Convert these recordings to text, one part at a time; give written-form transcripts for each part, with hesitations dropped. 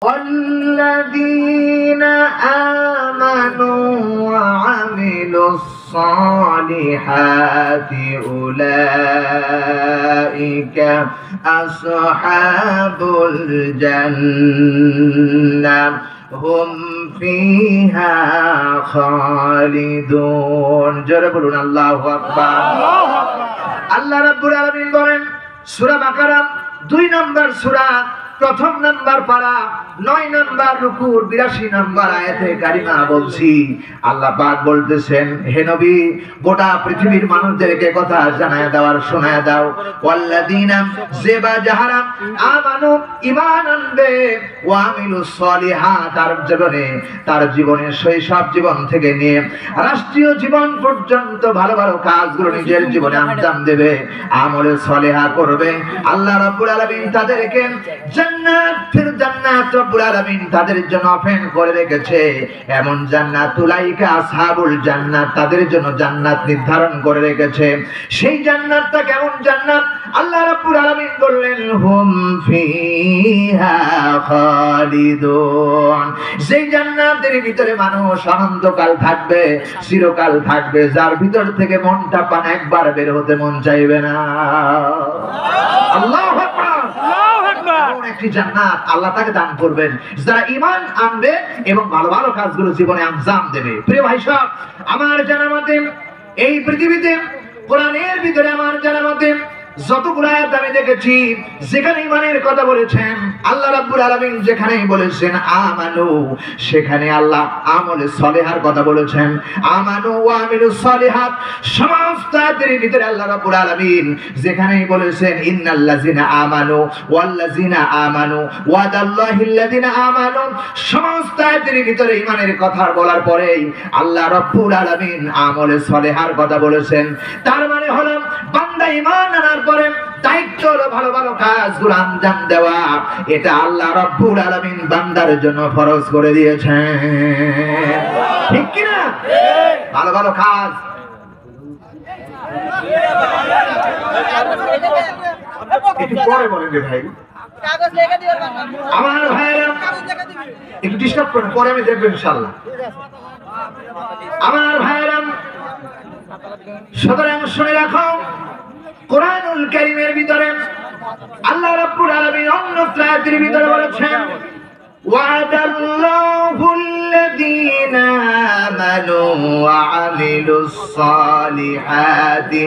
والذين آمنوا وعملوا الصالحات أولئك أصحاب الجنة هم فيها খালিদুন। জোরে বলুন আল্লাহু আকবার। আল্লাহ রাব্বুল আলামিন বলেন সূরা বাকারা 2 নম্বর সূরা প্রথম নাম্বার পারা 9 নাম্বার রুকুর 82 নাম্বার আয়াতে কারিমা বলছি আল্লাহ পাক বলতেছেন হে নবী গোটা পৃথিবীর মানুষদেরকে কথা জানায় দাও শোনায় দাও ওয়াল্লাযিনা জিবা যাহারা আমানু ঈমান আনবে ওয়া আমিলুস সলিহাত তার জীবনের শৈশব জীবন থেকে নিয়ে রাষ্ট্রীয় জীবন পর্যন্ত ভালো ভালো কাজগুলো নিজের জীবনে আঞ্জাম দেবে আমলে সলিহা করবে আল্লাহ রাব্বুল আলামিন তাদেরকে জান্নাত রব্বুল আলামিন তাদের জন্য ওপেন করে রেখেছে এমন জান্নাত উলাইকা আসহাবুল জান্নাত তাদের জন্য জান্নাত নির্ধারণ করে রেখেছে সেই জান্নাতটা কেমন জান্নাত আল্লাহ রাব্বুল আলামিন বললেন হুম ফিহা খালিদুন সেই জান্নাতের ভিতরে মানুষ অনন্তকাল থাকবে চিরকাল থাকবে যার ভিতর থেকে মনটা পান একবার বের হতে মন চাইবে না আল্লাহু আকবার আল্লাহু আকবার একটি জান্নাত আল্লাহ তাকে দান করবেন যারা ঈমান আনবে এবং ভালো ভালো কাজগুলো জীবনে আঞ্জাম দেবে প্রিয় ভাই সব আমার জানা মতে এই পৃথিবীতে কোরআনের ভিতরে আমার জানা মতে যতগুলো আয়াত আমি দেখেছি যেখানে ঈমানের কথা বলেছেন আল্লাহ রাব্বুল আলামিন যেখানেই বলেছেন আমানু সেখানে আল্লাহ আমলে সলিহার কথা বলেছেন আমানু ওয়া আমিলুস সলিহাত সমস্ত আয়াতের ভিতরে আল্লাহ রাব্বুল আলামিন যেখানেই বলেছেন ইন্নাল্লাযিনা আমানু ওয়াল্লাযিনা আমানু ওয়াদাল্লাহিল্লাযিনা আমানু সমস্ত আয়াতের ভিতরে ঈমানের কথা বলার পরেই আল্লাহ রাব্বুল আলামিন আমলে সলিহার কথা বলেছেন তার মানে হলো বান্দা ঈমান আনার পরে দায়িত্ব হলো ভালো ভালো কাজগুলো আঞ্জাম দেওয়া এটা আল্লাহ রাব্বুল আলামিন বান্দার জন্য ফরজ করে দিয়েছেন ঠিক কি না ভালো ভালো কাজ একটু পরে বলেন রে ভাই কাগজ লেখা দিবেন আমার ভাইরা একটু ডিস্টার্ব করেন পরে আমি দেখব ইনশাআল্লাহ আমার ভাইরা সুতরাং শুনে রাখো কোরআনুল কারীমের ভিতরে আল্লাহ রাব্বুল আলামিন অন্য আয়াতের ভিতরে বলেছেন ওয়াদাল্লাহুল্লাযীনা আমানু ওয়া আমিলুস সলিহাতি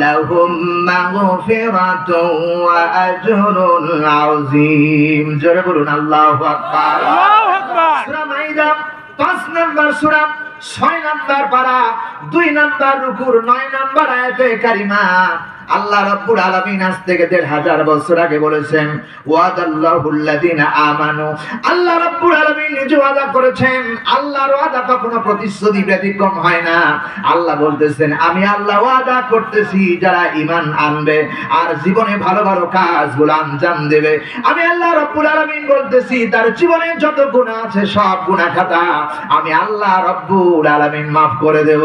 লাহুম মাগফিরাতুন ওয়া আজরুন আযীম জোরে বলুন আল্লাহু আকবার আল্লাহু আকবার সূরা মাইদা 5 নম্বর সূরা 6 নম্বর পারা 2 নম্বর রুকুর 9 নম্বর আয়াতে কারিমা আল্লাহ রাব্বুল আলামিন আজ থেকে ১৫০০ বছর আগে বলেছেন ওয়াদাল্লাহুল্লাযীনা আমানু আল্লাহ রাব্বুল আলামিন নিজে ওয়াদা করেছেন আল্লাহর ওয়াদা কখনো প্রতিশ্রুতি ব্যতিক্রম হয় না আল্লাহ বলতেছেন আমি আল্লাহ ওয়াদা করতেছি যারা ঈমান আনবে আর জীবনে ভালো ভালো কাজগুলো আঞ্জাম দেবে আমি আল্লাহ রাব্বুল আলামিন বলতেছি তার জীবনে যত গুনাহ আছে সব গুনাহ খাতা আমি আল্লাহ রাব্বুল আলামিন maaf করে দেব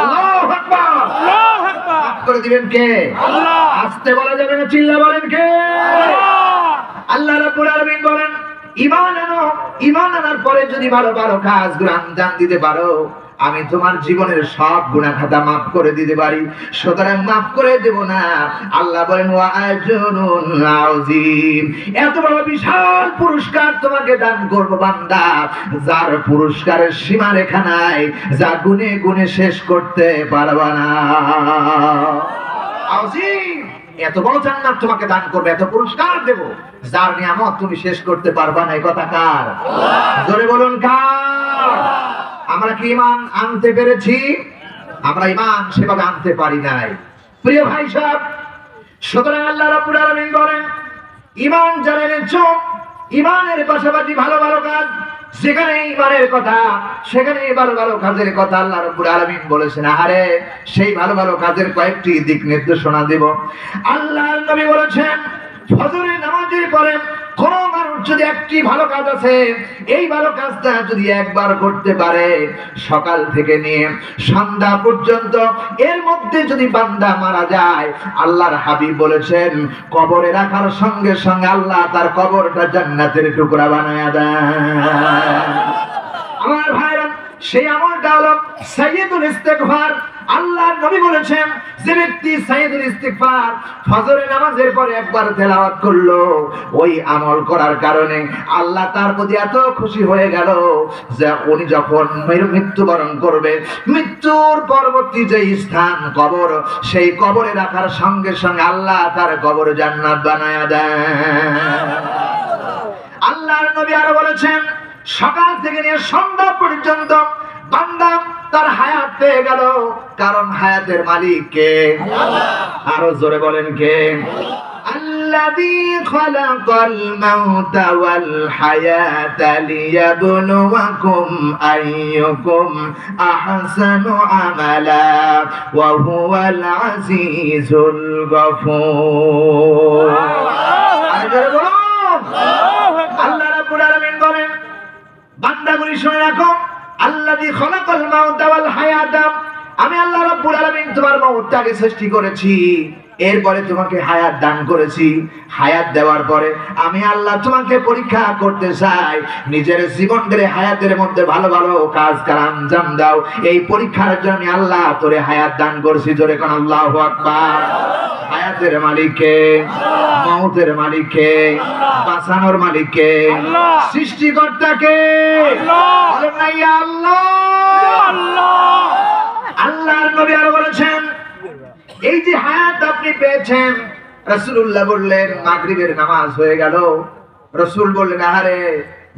আল্লাহু আকবার করে দিবেন কে আল্লাহ আস্তে বলা যাবে না চিল্লা বলেন কে আল্লাহ আল্লাহ রাব্বুল আলামিন বলেন ঈমান আনো ঈমান আনার পরে যদি ভালো ভালো কাজগুলো আঞ্জাম দিতে পারো আমি তোমার জীবনের সব গুনাহ খাতা maaf করে দিতে পারি সুতরাং maaf করে দেব না আল্লাহ বলেন ওয়া আজরুন আযীম এত বড় বিশাল পুরস্কার তোমাকে দান করব বান্দা যার পুরস্কারের সীমা রেখা নাই যা গুণে গুণে শেষ করতে পারবা না আযীম এত বড় জান্নাত তোমাকে দান করবে এত পুরস্কার দেব যার নিয়ামত তুমি শেষ করতে পারবা না এই কথা কার আল্লাহ জোরে বলুন কার আমরা কি ঈমান আনতে পেরেছি আমরা ঈমান সেভাবে আনতে পারি নাই প্রিয় ভাই সাহেব সুতরাং আল্লাহ রাব্বুল আলামিন বলেন ঈমান যারা এনেছো ঈমানের পাশাপাশি ভালো ভালো কাজ যেখানে ঈমানের কথা সেখানে ভালো ভালো কাজের কথা আল্লাহ রাব্বুল আলামিন বলেছেন আরে সেই ভালো ভালো কাজের কয়েকটি দিক নির্দেশনা দেব আল্লাহর নবী বলেছেন ফজরের নামাজের পরে কোন মানুষ যদি একটি ভালো কাজ আছে, এই ভালো কাজটা যদি একবার করতে পারে, সকাল থেকে নিয়ে সন্ধ্যা পর্যন্ত এর মধ্যে যদি বান্দা মারা যায়, আল্লাহর হাবিব বলেছেন কবরে রাখার সঙ্গে সঙ্গে আল্লাহ তার কবরটা জান্নাতের টুকরা বানায়া দেয়। আমার ভাইরা, সেই আমলটা হলো সাইয়্যিদুল ইস্তিগফার। আল্লাহর নবী বলেছেন যে ব্যক্তি সাইয়্যিদুল ইস্তিগফার ফজরের নামাজের পরে একবার তেলাওয়াত করলো, ওই আমল করার কারণে আল্লাহ তার প্রতি এত খুশি হয়ে গেল যে উনি যখন মৃত্যুবরণ করবে, মৃত্যুর পরবর্তী যে স্থান কবর, সেই কবরে রাখার সঙ্গে সঙ্গে আল্লাহ তার কবর জান্নাত বানায়া দেয়। আল্লাহর নবী আরো বলেছেন সকাল থেকে নিয়ে সন্ধ্যা পর্যন্ত বান্দা তার হায়াত পেয়ে গেল, কারণ হায়াতের মালিক কে? আরো জোরে বলেন কে? আল্লাযী খালাকাল মাউতা ওয়াল হায়াতা লিয়াবলুয়াকুম আইয়ুকুম আহসানু আমালা ওয়া হুয়াল আজিজুল গফুর। আল্লাহ রাব্বুল আলামিন বলেন, বান্দাগুলি শুনে রাখো, আল্লাযী খালাকাল মাউতা ওয়াল হায়াতা, আমি আল্লাহ রাব্বুল আলামিন তোমার মওতটাকে সৃষ্টি করেছি, এরপরে তোমাকে হায়াত দান করেছি। হায়াত দেওয়ার পরে আমি আল্লাহ তোমাকে পরীক্ষা করতে চাই, নিজের জীবনের হায়াতের মধ্যে ভালো ভালো কাজ কার আঞ্জাম দাও, এই পরীক্ষার জন্য আমি আল্লাহ তোরে হায়াত দান করছি। জোরে কোন আল্লাহু আকবার। হায়াতের মালিক কে? মওতের মালিক কে? বাঁচানোর মালিক কে? সৃষ্টিকর্তা কে? বলেন না ইয়া আল্লাহ। আল্লাহর নবী আরো বলেছেন, এই যে হায়াত আপনি পেয়েছেন, রাসূলুল্লাহ বললেন মাগরিবের নামাজ হয়ে গেল, রাসূল বললেন আরে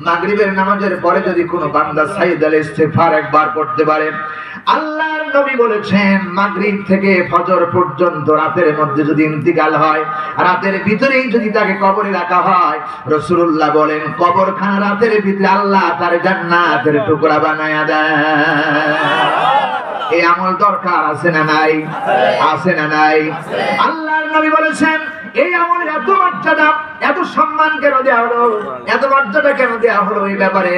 মাগরিবের নামাজের পরে যদি কোনো বান্দা সাইয়্যিদুল ইস্তিগফার একবার পড়তে পারে, আল্লাহর নবী বলেছেন মাগরিব থেকে ফজর পর্যন্ত রাতের মধ্যে যদি ইন্তিকাল হয়, রাতের ভিতরেই যদি তাকে কবরে রাখা হয়, রাসূলুল্লাহ বলেন কবরখানা রাতের ভিতরে আল্লাহ তার জান্নাতের টুকরা বানায়া দেয়। এই আমল দরকার আছে না নাই? আছে না নাই? আল্লাহর নবী বলেছেন এই আমলের এত মর্যাদা, এত সম্মান কেন দেওয়া হলো, এত মর্যাদা কেন দেওয়া হলো এই ব্যাপারে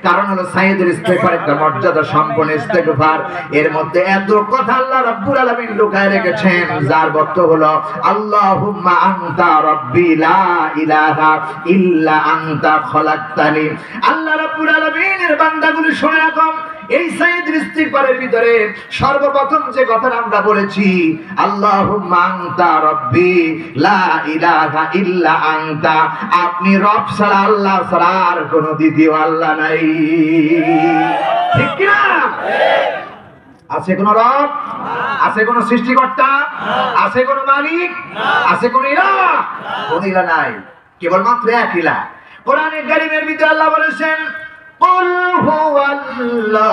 কারণ হলো সাইয়্যিদুল ইস্তিগফার একটা মর্যাদা সম্পন্ন ইস্তিগফার। এর মধ্যে এত কথা আল্লাহ রাব্বুল আলামিন লুকায় রেখেছেন, যার অর্থ হলো আল্লাহুম্মা আনতা রাব্বি লা ইলাহা ইল্লা আনতা খলাকতানি। আল্লাহ রাব্বুল আলামিনের বান্দাগুলো শুনে রাখো, এই সাইয়্যিদুল ইস্তিগফারের ভিতরে সর্বপ্রথম যে কথাটা আমরা বলেছি, আল্লাহুম্মা আনতা রাব্বি লা ইলাহা ইল্লা আনতা, আপনি রব ছাড়া, আল্লাহ ছাড়া আর কোনো দ্বিতীয় আল্লাহ নাই। ঠিক কি না? আছে কোন রব? আছে কোন সৃষ্টিকর্তা? আছে কোন মালিক? আছে কোন ইলাহ? কোন ইলাহ নাই, কেবলমাত্র এক ইলাহ। কোরআনে কারীমের ভিতরে আল্লাহ বলেছেন কুল হুয়াল্লাহু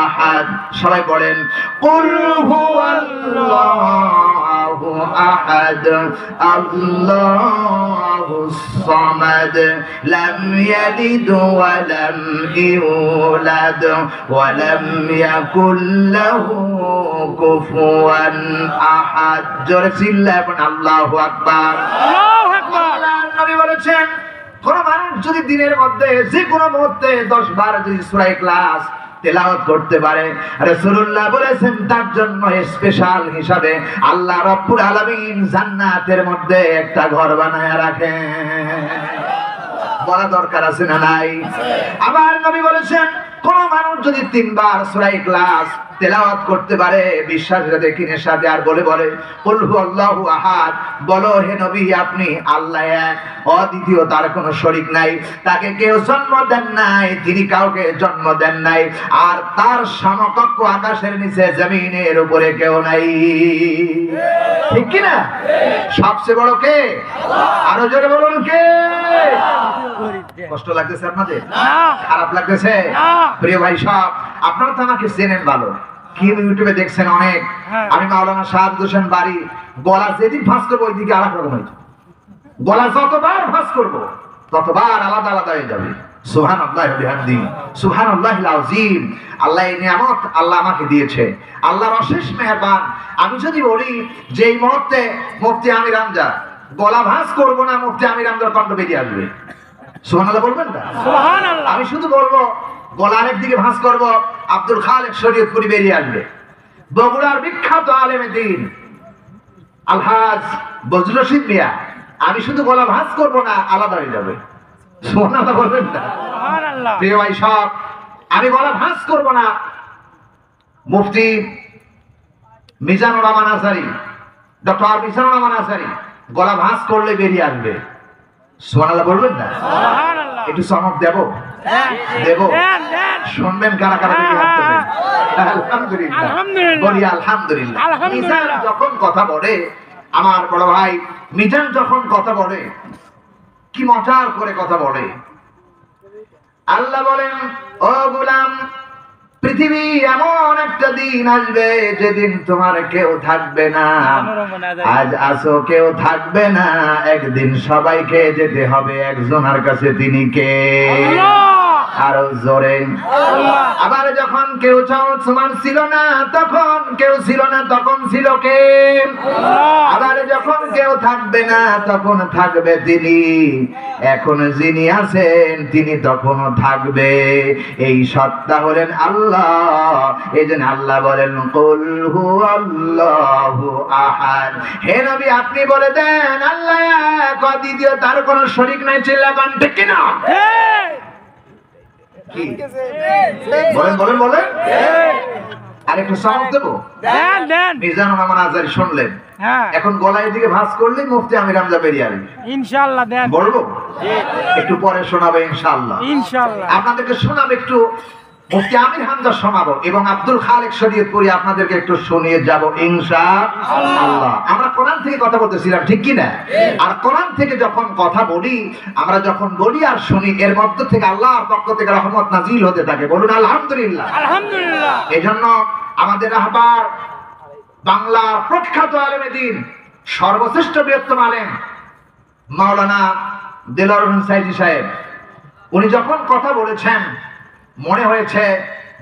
আহাদ। সবাই বলেন কুল হুয়াল্লাহু আহাদ আল্লাহুস সামাদ লাম ইয়ালিদ ওয়া লাম ইউলাদ ওয়া লাম ইয়াকুল লাহু কুফুয়ান আহাদ। জোরে চিল্লায় বলেন আল্লাহু আকবার। আল্লাহু আকবার। আল্লাহর নবী বলেছেন কোন মানুষ যদি দিনের মধ্যে যে কোনো মুহূর্তে 10 বার যদি সূরা ইখলাস তেলাওয়াত করতে পারে, রাসূলুল্লাহ বলেছেন তার জন্য স্পেশাল হিসাবে আল্লাহ রাব্বুল আলামিন জান্নাতের মধ্যে একটা ঘর বানায়া রাখেন। বলা দরকার আছে না নাই? আবার নবী বলেছেন কোন মানুষ যদি 3 বার সূরা ইখলাস তেলাওয়াত করতে পারে বিশ্বাসের দেখিনের সাথে, আর বলে কুল হুয়াল্লাহু আহাদ, বলো হে নবী আপনি আল্লাহ এক, অদ্বিতীয়, তার কোনো শরীক নাই, তাকে কেউ জন্ম দেন নাই, তিনি কাউকে জন্ম দেন নাই, আর তার সমকক্ষ আকাশের নিচে জমিনের উপরে কেউ নাই। ঠিক কি না? সবচেয়ে বড় কে? আরো জোরে বলুন কে? কষ্ট লাগতেছে আপনাদের? খারাপ লাগতেছে? প্রিয় ভাই সব, আপনারা তো আমাকে চেনেন ভালো, কি ইউটিউবে দেখছেন অনেক। আমি মাওলানা শাহাদাত হোসেন বাড়ি গলা যেদিন ফাঁস করবো ওই দিকে আলাদা রকম হয়েছে, গলা যতবার ফাঁস করবো ততবার আলাদা আলাদা হয়ে যাবে। সুবহানাল্লাহ ওয়া বিহামদিহি সুবহানাল্লাহিল আযীম। আল্লাহ এই নিয়ামত আল্লাহ আমাকে দিয়েছে, আল্লাহর অশেষ মেহেরবান। আমি যদি বলি যে এই মুহূর্তে মুফতি আমির হামজা গলা ভাঁজ করবো না, মুফতি আমির হামজার কণ্ঠ বেরিয়ে আসবে। সুবহানাল্লাহ বলবেন না? সুবহানাল্লাহ। আমি শুধু বলবো গলা আরেক দিকে ভাঁজ করবো, আব্দুল খালেক শরীয়তপুরি বেরিয়ে আসবে। বগুড়ার বিখ্যাত আলেমে দ্বীন আলহাজ বজলুর রশিদ মিয়া, আমি শুধু গলা ভাঁজ করবো না, আলাদা হয়ে যাবে। সুবহানাল্লাহ বলবেন না? সুবহানাল্লাহ। প্রিয় ভাই সব, আমি গলা ভাঁজ করবো না, মুফতি মিজানুর রহমান আনসারী, ডক্টর মিজানুর রহমান আনসারী গলা ভাঁজ করলে বেরিয়ে আসবে। সুবহানাল্লাহ বলবেন না? সুবহানাল্লাহ। একটু চমক দেব? দেন, দেব? দেন, দেন। শুনবেন কারা কারা দেখি হাত তোলেন। আলহামদুলিল্লাহ, আলহামদুলিল্লাহ। বলি আলহামদুলিল্লাহ। আলহামদুলিল্লাহ। মিজান যখন কথা বলে, আমার বড় ভাই মিজান যখন কথা বলে, কি মজার করে কথা বলে। আল্লাহ বলেন, ও গোলাম, পৃথিবী এমন একটা দিন আসবে যেদিন তোমার কেউ থাকবে না। আজ আসো কেউ থাকবে না, একদিন সবাইকে যেতে হবে একজনের কাছে, তিনি কে? আরো জোরে। আবার যখন কেউ চাও তোমার ছিল না, তখন কেউ ছিল না, তখন ছিল কে? আবার যখন কেউ থাকবে না, তখন থাকবে তিনি। এখন যিনি আছেন তিনি তখনও থাকবে। এই সত্তা হলেন আল্লাহ। এই জন্য আল্লাহ বলেন, কুল হুয়াল্লাহু আহাদ। হে নবী, আপনি বলে দেন আল্লাহ এক, অদ্বিতীয়, তার কোনো শরীক নাই। চিল্লাবেন ঠিক কিনা? কি বলেন বলেন বলেন? আর একটু সাউন্ড দেবো? দেন, দেন। মিজানুর রহমান আনসারী শুনলেন, হ্যাঁ, এখন গলায় দিকে ভাঁজ করলে মুফতি আমির হামজা বেরিয়ে আসবে। ইনশাআল্লাহ দেন। বলবো? একটু পরে শোনাবে ইনশাআল্লাহ। ইনশাআল্লাহ। আপনাদেরকে শোনাবো, একটু মুফতি আমির হামজা শোনাবো এবং আব্দুল খালেক শরীয়তপুরি আপনাদেরকে একটু শুনিয়ে যাব ইনশাআল্লাহ। আমরা কোরআন থেকে কথা বলতেছিলাম, ঠিক কি না? আর কোরআন থেকে যখন কথা বলি, আমরা যখন বলি আর শুনি, এর মধ্য থেকে আল্লাহর পক্ষ থেকে রহমত নাজিল হতে থাকে। বলুন আলহামদুলিল্লাহ। আলহামদুলিল্লাহ। এজন্য আমাদের রাহবার, বাংলা প্রখ্যাত আলেমে দ্বীন, সর্বশ্রেষ্ঠ বৃহত্তম আলেম মাওলানা দেলোয়ার হোসেন সাইদি সাহেব, উনি যখন কথা বলেছেন, মনে হয়েছে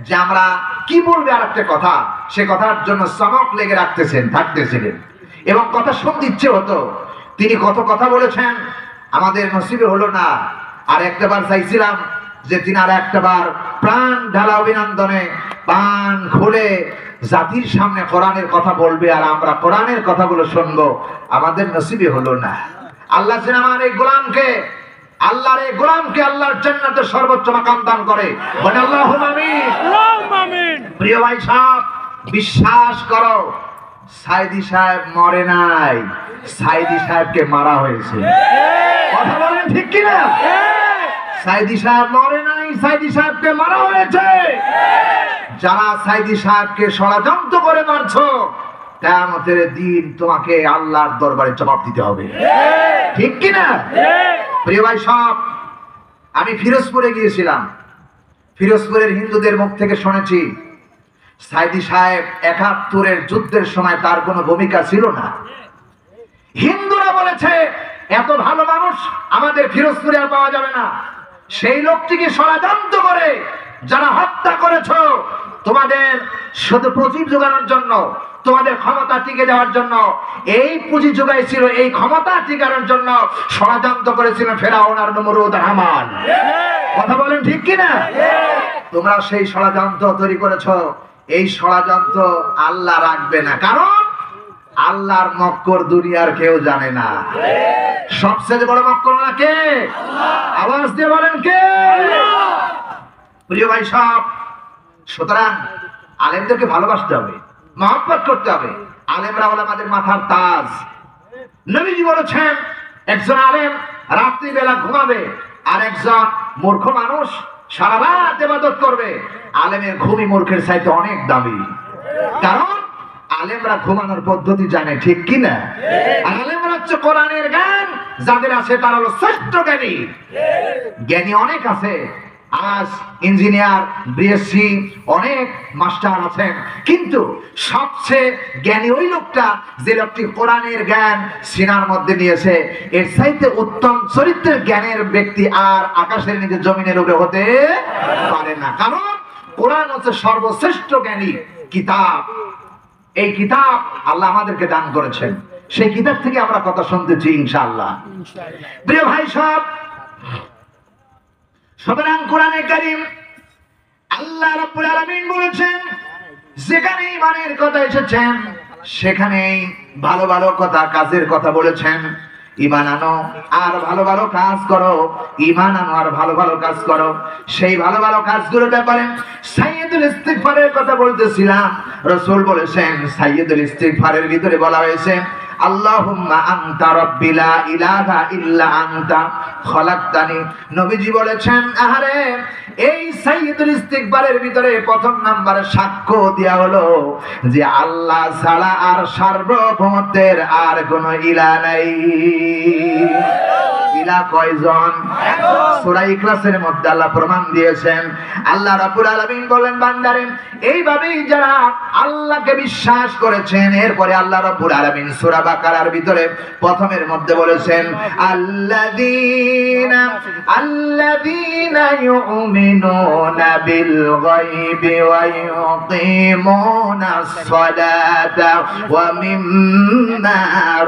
যে আমরা কি বলবে আর একটা কথা, সে কথার জন্য চমক লেগে থাকতেছিলেন এবং কথা শুনতে ইচ্ছে হতো। তিনি কত কথা বলেছেন, আমাদের নসিবে হলো না। আর একটাবার চাইছিলাম যে তিনি আর একটাবার প্রাণ ঢালা অভিনন্দনে প্রাণ খুলে জাতির সামনে কোরআনের কথা বলবে আর আমরা কোরআনের কথাগুলো শুনবো। আমাদের নসিবে হলো না। আল্লাহ যেন আমার এই গোলামকে, আল্লাহর এই গোলামকে আল্লাহর জান্নাতে সর্বোচ্চ মাকাম দান করে। বলে আল্লাহুম্মা আমিন। আল্লাহুম্মা আমিন। প্রিয় ভাই সাহেব, বিশ্বাস করো, সাইদি সাহেব মরে নাই, সাইদি সাহেবকে মারা হয়েছে। কথা বলেন ঠিক কিনা? সাইদি সাহেব মরে নাই, সাইদি সাহেবকে মারা হয়েছে। যারা সাইদি সাহেবকে ষড়যন্ত্র করে মারছো, কিয়ামতের দিন তোমাকে আল্লাহর দরবারে জবাব দিতে হবে। ঠিক কিনা? প্রিয় ভাই সব, আমি ফিরোজপুরে গিয়েছিলাম। ফিরোজপুরের হিন্দুদের মুখ থেকে শুনেছি সাইদি সাহেব ৭১-এর যুদ্ধের সময় তার কোনো ভূমিকা ছিল না। হিন্দুরা বলেছে এত ভালো মানুষ আমাদের ফিরোজপুরে আর পাওয়া যাবে না। সেই লোকটিকে ষড়যন্ত্র করে যারা হত্যা করেছো, তোমাদের শুধু পুঁজি জোগানোর জন্য, তোমাদের ক্ষমতা টিকে যাওয়ার জন্য, এই পুঁজি জোগাইছিল, এই ক্ষমতা টিকানোর জন্য ষড়যন্ত্র করেছিল ফেরাউন আর নমরুদ আর হামান। কথা বলেন ঠিক কিনা? তোমরা সেই ষড়যন্ত্র তৈরি করেছো। এই ষড়যন্ত্র আল্লাহ রাখবে না, কারণ আল্লাহর মক্কর দুনিয়ার কেউ জানে না। সবচেয়ে বড় মক্কর না কে? আওয়াজ দিয়ে বলেন কে? প্রিয় ভাই সব, সুতরাং আলেমদেরকে ভালোবাসতে হবে, মহব্বত করতে হবে। আলেমরা হলো আমাদের মাথার তাজ। নবীজি বলেছেন একজন আলেম রাত্রিবেলা ঘুমাবে আর একজন মূর্খ মানুষ সারা রাত ইবাদত করবে। আলেমের ঘুমই মূর্খের চাইতে অনেক দামি, কারণ আলেমরা ঘুমানোর পদ্ধতি জানে, ঠিক কিনা? আলেমরা হচ্ছে কোরআনের জ্ঞান যাদের আছে তারা হলো শ্রেষ্ঠ জ্ঞানী। জ্ঞানী অনেক আছে, আজ ইঞ্জিনিয়ার, বিএসসি, অনেক মাস্টার আছেন, কিন্তু সবচেয়ে জ্ঞানী ওই লোকটা যে লোকটি কোরআনের জ্ঞান সিনার মধ্যে নিয়েছে। এর চাইতে উত্তম চরিত্রের জ্ঞানের ব্যক্তি আর আকাশের নিচে জমিনের উপরে হতে পারে না, কারণ কোরআন হচ্ছে সর্বশ্রেষ্ঠ জ্ঞানী কিতাব। এই কিতাব আল্লাহ আমাদেরকে দান করেছেন। সেই কিতাব থেকে আমরা কথা শুনতেছি ইনশাআল্লাহ। প্রিয় ভাই সব, সুতরাং কোরআনে কারীম আল্লাহ রাব্বুল আলামিন বলেছেন যেখানে ঈমানের কথা এসেছেন সেখানেই ভালো ভালো কথা, কাজের কথা বলেছেন। ঈমান আনো আর ভালো ভালো কাজ করো, ঈমান আনো আর ভালো ভালো কাজ করো। সেই ভালো ভালো কাজগুলোর ব্যাপারে সাইয়্যিদুল ইস্তিগফারের কথা বলতেছিলাম। রাসূল বলেছেন সাইয়্যিদুল ইস্তিগফারের ভিতরে বলা হয়েছে আল্লাহুম্মা আনতা রাব্বি লা ইলাহা ইল্লা আনতা খলাকতানি। নবীজি বলেছেন আহারে এই সাইয়্যিদুল ইস্তিগফারের ভিতরে প্রথম নম্বরে সাক্ষ্য দেয়া হলো যে আল্লাহ ছাড়া আর সার্বভৌমত্বের আর কোনো ইলাহ নাই। ইলাহ কয়জন? সূরা ইখলাসের মধ্যে আল্লাহ প্রমাণ দিয়েছেন। আল্লাহ রাব্বুল আলামিন বলেন বান্দারে এইভাবেই যারা আল্লাহকে বিশ্বাস করেছেন, এরপরে আল্লাহ রাব্বুল আলামিন সূরা বাকারার ভিতরে প্রথমের মধ্যে বলেছেন আল্লাযীনা ইউমিনুনা বিল গায়বি ওয়া ইউকিমুনাস সালাতা ওয়া মিম্মা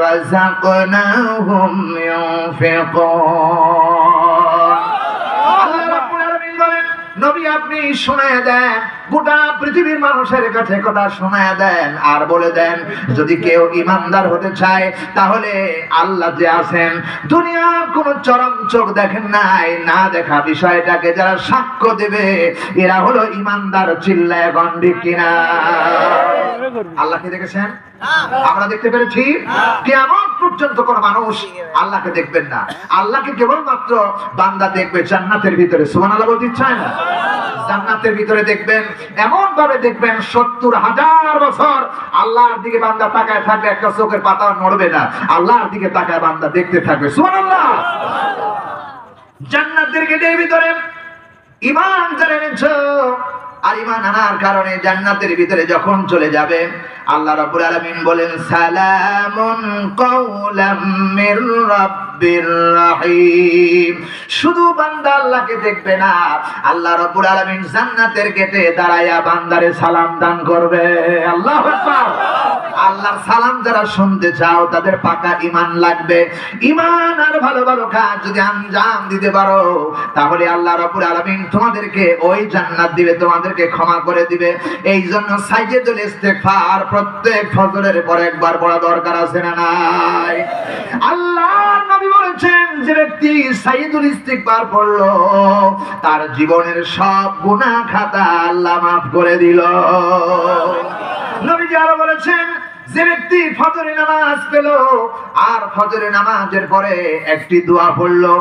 রাযাকনাহুম ইউনফিকুন। নবী আপনি শোনায় দেন, গোটা পৃথিবীর মানুষের কাছে কথা শোনায় দেন আর বলে দেন যদি কেউ ইমানদার হতে চায় তাহলে আল্লাহ যে আছেন, দুনিয়ার কোন চরম চোখ দেখেন নাই, না দেখা বিষয়টাকে যারা সাক্ষ্য দেবে এরা হলো ইমানদার। চিল্লায় গন্ডি কিনা? আল্লাহকে দেখেছেন? আমরা দেখতে পেরেছি? কিয়ামত পর্যন্ত কোন মানুষ আল্লাহকে দেখবেন না। আল্লাহকে কেবলমাত্র বান্দা দেখবে জান্নাতের ভিতরে। সুবহানাল্লাহ বলতে চায় না? জান্নাতের ভিতরে দেখবেন, এমন ভাবে দেখবেন ৭০,০০০ বছর আল্লাহর দিকে বান্দা তাকায় থাকবে, একটা চোখের পাতা নড়বে না, আল্লাহর দিকে তাকায় বান্দা দেখতে থাকবে। সুবহানাল্লাহ। জান্নাতের গেটের ভিতরে ঈমান যারা এনেছো আর ঈমান আনার কারণে জান্নাতের ভিতরে যখন চলে যাবে আল্লাহ রাব্বুল আলামিন বলেন সালামুন কাওলাম মির রাব্বির রাহিম। শুধু বান্দা আল্লাহকে দেখবে না, আল্লাহ রাব্বুল আলামিন জান্নাতের গেটে দাঁড়ায়া বান্দারে সালাম দান করবে। আল্লাহু আকবার। আল্লাহর সালাম যারা শুনতে চাও তাদের পাকা ঈমান লাগবে। ঈমান আর ভালো ভালো কাজ যদি আঞ্জাম দিতে পারো তাহলে আল্লাহ রাব্বুল আলামিন তোমাদেরকে ওই জান্নাত দিবে, তোমাদেরকে ক্ষমা করে দিবে। এই জন্য সাইয়্যিদুল ইস্তিগফার প্রত্যেক ফজরের পর একবার পড়া দরকার আছে না নাই? আল্লাহর নবী বলেছেন যে ব্যক্তি সাইয়্যিদুল ইস্তিগফার পড়লো তার জীবনের সব গুনাহ খাতা আল্লাহ মাফ করে দিল। নবীজি আরো বলেছেন যে ব্যক্তি ফজরের নামাজ পেল আর ফজরের নামাজের পরে একটি দোয়া পড়লো,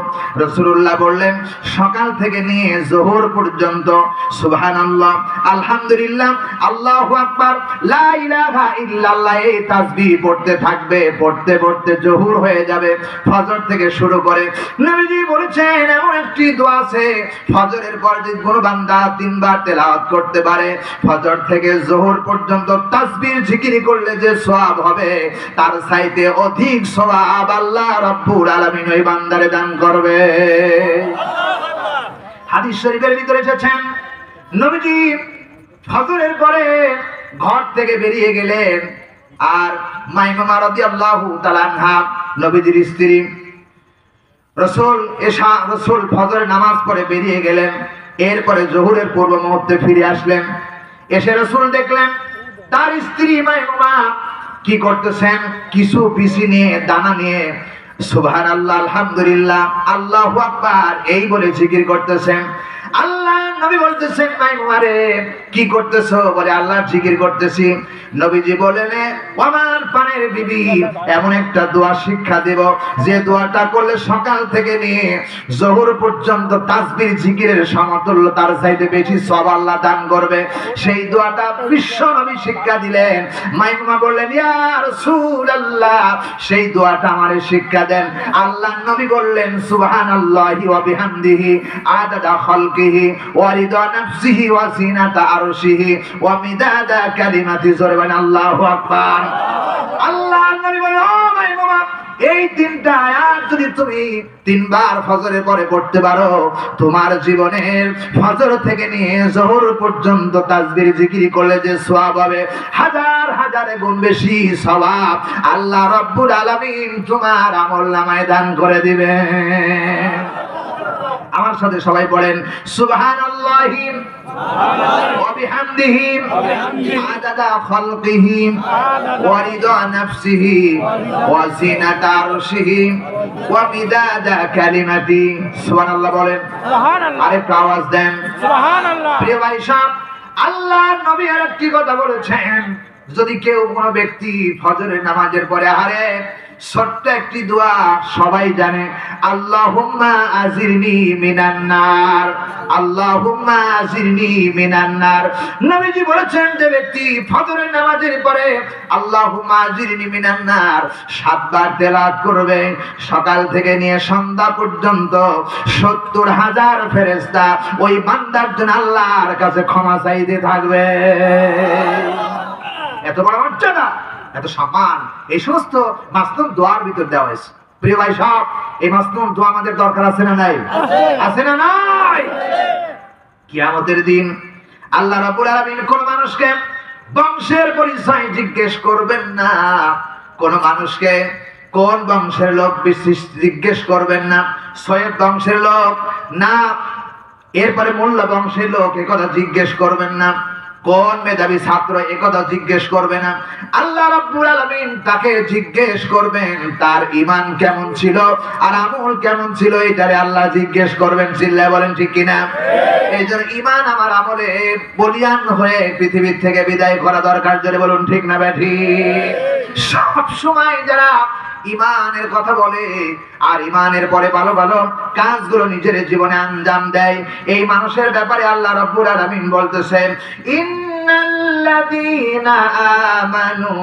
রাসূলুল্লাহ বললেন সকাল থেকে নিয়ে যোহর পর্যন্ত সুবহানাল্লাহ, আলহামদুলিল্লাহ, আল্লাহু আকবার, লা ইলাহা ইল্লাল্লাহ এই তাসবিহ পড়তে থাকবে। পড়তে পড়তে যোহর হয়ে যাবে। ফজর থেকে শুরু করে নবীজি বলেছেন এমন একটি দোয়া আছে ফজরের পর যদি কোনো বান্দা 3 বার তেলাওয়াত করতে পারে, ফজর থেকে যোহর পর্যন্ত তাসবিহ জিকির করলে যে সওয়াব হবে তার চাইতে অধিক সওয়াব আল্লাহ রাব্বুল আলামিন ওই বান্দারে দান করবে। হাদিস শরীফের ভিতরে এসেছেন নবীজি ফজরের পরে ঘর থেকে বেরিয়ে গেলেন আর মাইমুনা রাদিয়াল্লাহু তাআলা আনহা নবীজির স্ত্রী রাসূল ফজরের নামাজ পড়ে বেরিয়ে গেলেন। এরপরে যোহরের পূর্ব মুহূর্তে ফিরে আসলেন। এসে রাসূল দেখলেন তার স্ত্রী মাইমুনা কি করতেছেন, কিছু বিচি নিয়ে দানা নিয়ে সুবহানাল্লাহ, আলহামদুলিল্লাহ, আল্লাহু আকবার এই বলে জিকির করতেছেন। আল্লাহ নবী বলতেছেন মাইমুনা রে কি করতেছো? বলে আল্লাহ জিকির করতেছি। নবীজি বলেন আমার পানের বিবি এমন একটা দোয়া শিক্ষা দেব যে দোয়াটা করলে সকাল থেকে নিয়ে যোহর পর্যন্ত তাসবিহ জিকিরের সমতুল্য, তার চাইতে বেশি সওয়াব আল্লাহ দান করবে। সেই দোয়াটা বিশ্ব নবী শিক্ষা দিলেন। মাইমুনা বললেন ইয়া রাসূলুল্লাহ সেই দোয়াটা আমারে শিক্ষা দেন। আল্লাহ নবী বললেন সুবহানাল্লাহি ওয়া বিহামদিহি আদাদা খালকিহি ওয়া রিদা নাফসিহি ওয়া জিনাতা আরশিহি ওয়া মিদাদা কালিমাতি। আল্লাহু আকবার। আল্লাহ নবী বলেন ও মাইমুনা এই 3টা আয়াত যদি তুমি 3 বার ফজরের পরে পড়তে পারো তোমার জীবনের ফজর থেকে নিয়ে যোহর পর্যন্ত তাসবিহ জিকির করলে যে সওয়াব হবে হাজার হাজার 1000 গুণ বেশি সওয়াব আল্লাহ রাব্বুল আলামিন তোমার আমলনামায় দান করে দিবেন। আমার সাথে সবাই পড়েন সুবহানাল্লাহি ওয়া বিহামদিহি আদাদা খালকিহি ওয়া রিদা নাফসিহি ওয়া জিনাতা আরশিহি ওয়া মিদাদা কালিমাতি। সুবহানাল্লাহ বলেন, সুবহানাল্লাহ। আরেকটু আওয়াজ দেন সুবহানাল্লাহ। প্রিয় ভাই সাহেব, আল্লাহর নবী আরেকটি কথা বলেছেন, যদি কেউ কোনো ব্যক্তি ফজরের নামাজের পরে আহারে ছোট্ট একটি দোয়া সবাই জানে, আল্লাহুম্মা আজিরনি মিনান নার, আল্লাহুম্মা আজিরনি মিনান নার। নবীজি বলেছেন যে ব্যক্তি ফজরের নামাজের পরে আল্লাহুম্মা আজিরনি মিনান নার 7 বার তেলাওয়াত করবে, সকাল থেকে নিয়ে সন্ধ্যা পর্যন্ত 70,000 ফেরেশতা ওই বান্দার জন্য আল্লাহর কাছে ক্ষমা চাইতে থাকবে। এত বড় মর্যাদা, এত সম্মান এই সমস্ত মাসনুন দোয়ার ভিতর দেওয়া হয়েছে। প্রিয় ভাই সব, এই মাসনুন দোয়া আমাদের দরকার আছে না নাই? আছে না নাই? কিয়ামতের দিন আল্লাহ রাব্বুল আলামিন কোন মানুষকে বংশের পরিচয় জিজ্ঞেস করবেন না, কোন মানুষকে কোন বংশের লোক বিশেষ জিজ্ঞেস করবেন না, সৈয়দ বংশের লোক না, এরপরে মোল্লা বংশের লোক এ কথা জিজ্ঞেস করবেন না, কোন মেধাবী ছাত্র একথা জিজ্ঞেস করবে না। আল্লাহ রাব্বুল আলামিন তাকে জিজ্ঞেস করবেন তার ঈমান কেমন ছিল আর আমল কেমন ছিল, এটারে আল্লাহ জিজ্ঞেস করবেন। চিল্লায় বলেন ঠিক কিনা? এইজন্য ঈমান আমার আমলে বলিয়ান হয়ে পৃথিবীর থেকে বিদায় করা দরকার। জোরে বলুন ঠিক না ব্যাঠিক? সব সময় যারা ঈমানের কথা বলে আর ঈমানের পরে ভালো ভালো কাজগুলো নিজের জীবনে আঞ্জাম দেয়, এই মানুষের ব্যাপারে আল্লাহ রাব্বুল আলামিন বলতেছেন, ইন্নাল্লাযীনা আমানু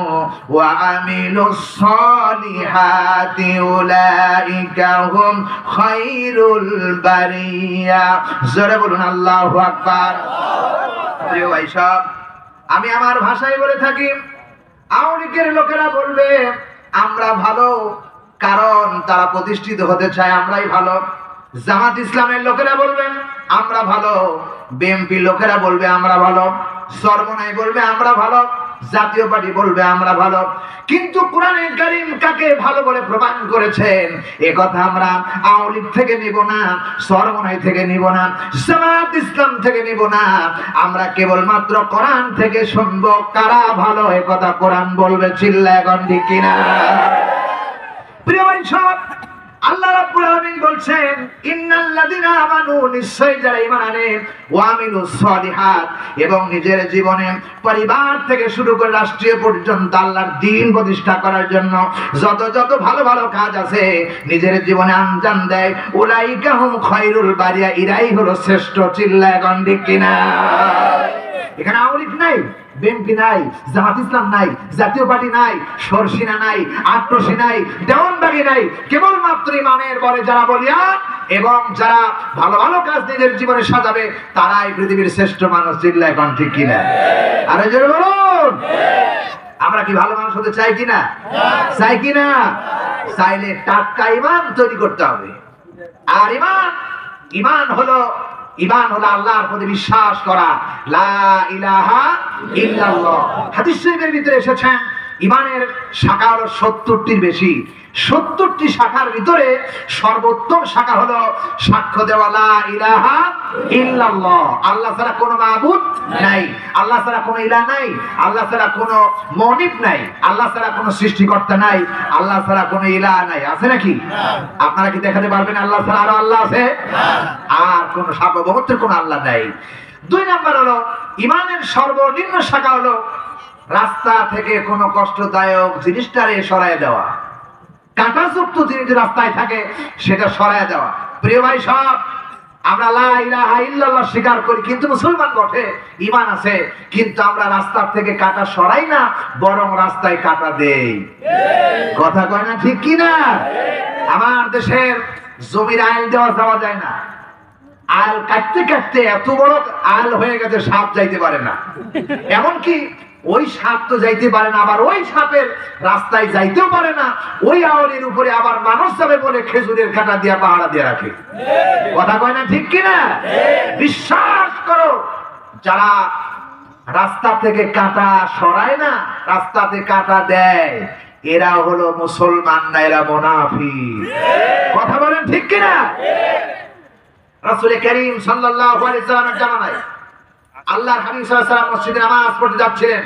ওয়া আমিলুস সলিহাতি উলাইকা হুম খায়রুল বারিয়া। জোরে বলুন আল্লাহু আকবার। প্রিয় ভাই সব, আমি আমার ভাষায় বলে থাকি, আওয়ামী লীগের লোকেরা বলবে আমরা ভালো, কারণ তারা প্রতিষ্ঠিত হতে চায়, আমরাই ভালো। জামাত ইসলামের লোকেরা বলবেন আমরা ভালো, বিএনপি লোকেরা বলবে আমরা ভালো, সর্বনাই বলবে আমরা ভালো, জাতীয় পার্টি বলবে আমরা ভালো। কিন্তু কোরআনে কারীম কাকে ভালো বলে প্রমাণ করেছেন এ কথা আমরা আওয়ামী লীগ থেকে নিব না, সর্বনাই থেকে নিব না, জামাত ইসলাম থেকে নিব না, আমরা কেবলমাত্র কোরআন থেকে শুনবো কারা ভালো এ কথা কোরআন বলবে। চিল্লায় এখন ঠিক কিনা? প্রিয় ভাই সব, আল্লাহ রাব্বুল আলামিন বলছেন, ইন্নাল্লাযীনা আমানু, নিশ্চয়ই যারা ঈমান আনে, ওয়া আমিলুস সলিহাত, এবং নিজের জীবনে পরিবার থেকে শুরু করে রাষ্ট্রীয় পর্যন্ত আল্লাহর দ্বীন প্রতিষ্ঠা করার জন্য যত যত ভালো ভালো কাজ আছে নিজের জীবনে আঞ্জাম দেয়, উলাইকা হুম খায়রুল বারিয়া, এরাই হলো শ্রেষ্ঠ। চিল্লায় এখন ঠিক কিনা? এখানে আওয়ামী লীগ নাই, বিএনপি নাই, জামাত ইসলাম নাই, জাতীয় পার্টি নাই, সরসিনা নাই, আট্রসি নাই, দেওয়ানবাগি নাই, কেবলমাত্র ঈমানের বলে যারা বলিয়ান এবং যারা ভালো ভালো কাজ নিজের জীবনে সাজাবে তারাই পৃথিবীর শ্রেষ্ঠ মানুষ। চিল্লায় এখন ঠিক কিনা? আরে জোরে বলুন। আমরা কি ভালো মানুষ হতে চাই কিনা? চাই কিনা? চাইলে টাটকা ঈমান তৈরি করতে হবে। আর ঈমান হলো আল্লাহর প্রতি বিশ্বাস করা, লা ইলাহা ইল্লাল্লাহ। হাদিস শরীফের ভিতরে এসেছেন ঈমানের শাখা হলো 70টির বেশি। 70টি শাখার ভিতরে সর্বোত্তম শাখা হলো সাক্ষ্য দেওয়া লা ইলাহা ইল্লাল্লাহ, আল্লাহ ছাড়া কোনো মাবুদ নাই, আল্লাহ ছাড়া কোনো ইলাহ নাই, আল্লাহ ছাড়া কোনো মনিব নাই, আল্লাহ ছাড়া কোনো সৃষ্টিকর্তা নাই, আল্লাহ ছাড়া কোনো ইলাহ নাই। আছে নাকি? আপনারা কি দেখাতে পারবেন আল্লাহ ছাড়া আরো আল্লাহ আছে? আর কোন সার্বভৌমত্বের কোনো আল্লাহ নাই। 2 নাম্বার হলো ঈমানের সর্বনিম্ন শাখা হলো রাস্তা থেকে কোনো কষ্টদায়ক জিনিসটারে সরায় দেওয়া, কাঁটাযুক্ত জিনিস রাস্তায় থাকে সেটা সরায় দেওয়া। প্রিয় ভাই সব, আমরা লা ইলাহা ইল্লাল্লাহ স্বীকার করি কিন্তু মুসলমান বটে, ঈমান আছে, কিন্তু আমরা রাস্তার থেকে কাঁটা সরাই না, বরং রাস্তায় কাঁটা দেই। কথা কয় না ঠিক কিনা? আমার দেশের জমির আইল দেওয়া যাওয়া যায় না, আল কাটতে কাটতে এত বড় আল হয়ে গেছে সাপ যাইতে পারে না। এমনকি ওই সাপ তো যাইতে পারে না, আবার ওই সাপের রাস্তায় যাইতেও পারে না, ওই আওয়ালের উপরে আবার মানুষ যাবে বলে খেজুরের কাঁটা দিয়ে পাহাড়া দিয়ে রাখে। কথা কয় না ঠিক কিনা? বিশ্বাস করো, যারা রাস্তা থেকে কাঁটা সরায় না, রাস্তাতে কাঁটা দেয়। এরা হলো মুসলমান না, এরা মুনাফিক। কথা বলেন ঠিক কিনা? রাসূল করিম সাল্লাল্লাহু আলাইহি ওয়াসাল্লামের জামানায় আল্লাহর হাবিব সাল্লাল্লাহু আলাইহি ওয়াসাল্লাম মসজিদে নামাজ পড়তে যাচ্ছিলেন।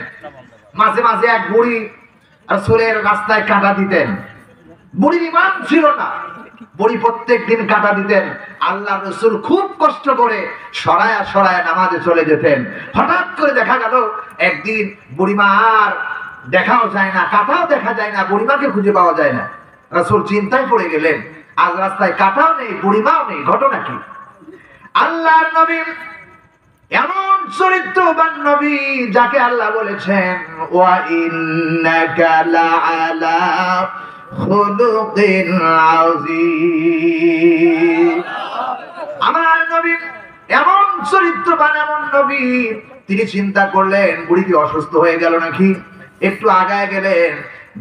মাঝে মাঝে এক বুড়ি রাসূলের রাস্তায় কাঁটা দিতেন। বুড়ির ঈমান ছিল না, বুড়ি প্রত্যেকদিন কাঁটা দিতেন। আল্লাহর রাসূল খুব কষ্ট করে সরায়া সরায়া নামাজে চলে যেতেন। হঠাৎ করে দেখা গেল একদিন বুড়িমা আর দেখাও যায় না, কাঁটাও দেখা যায় না, বুড়িমাকে খুঁজে পাওয়া যায় না। রাসূল চিন্তায় পড়ে গেলেন, আজ রাস্তায় কাঁটাও নেই, বুড়িমাও নেই, ঘটনা কি? আল্লাহর নবী এমন চরিত্রবান নবী যাকে আল্লাহ বলেছেন ওয়া ইন্নাকা লাআলা খুলুকিন আযীম। আমার নবী এমন চরিত্রবান, এমন নবী, তিনি চিন্তা করলেন বুড়ি কি অসুস্থ হয়ে গেল নাকি। একটু আগায় গেলেন,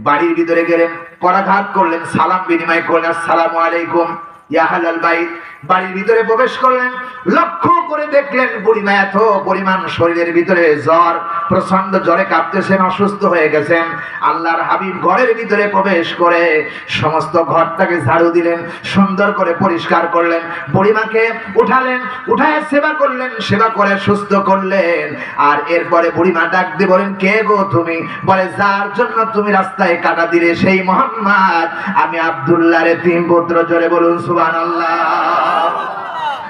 বাড়ির ভিতরে গেলেন, করাঘাত করলেন, সালাম বিনিময় করলেন, আসসালামু আলাইকুম ইয়া আহলাল বাইত। বাড়ির ভিতরে প্রবেশ করলেন, লক্ষ্য করে দেখলেন বুড়িমা এত পরিমাণ শরীরের ভিতরে জ্বর, প্রচন্ড জ্বরে কাঁপতেছেন, অসুস্থ হয়ে গেছেন। আল্লাহর হাবিব ঘরের ভিতরে প্রবেশ করে সমস্ত ঘরটাকে ঝাড়ু দিলেন, সুন্দর করে পরিষ্কার করলেন, বুড়িমাকে উঠালেন, উঠায় সেবা করলেন, সেবা করে সুস্থ করলেন। আর এরপরে বুড়িমা ডাক দিয়ে বলেন, কে গো তুমি? বলে, যার জন্য তুমি রাস্তায় কাঁটা দিলে সেই মোহাম্মদ, আমি আব্দুল্লাহর এতিম পুত্র। জোরে বলুন সুবহানাল্লাহ।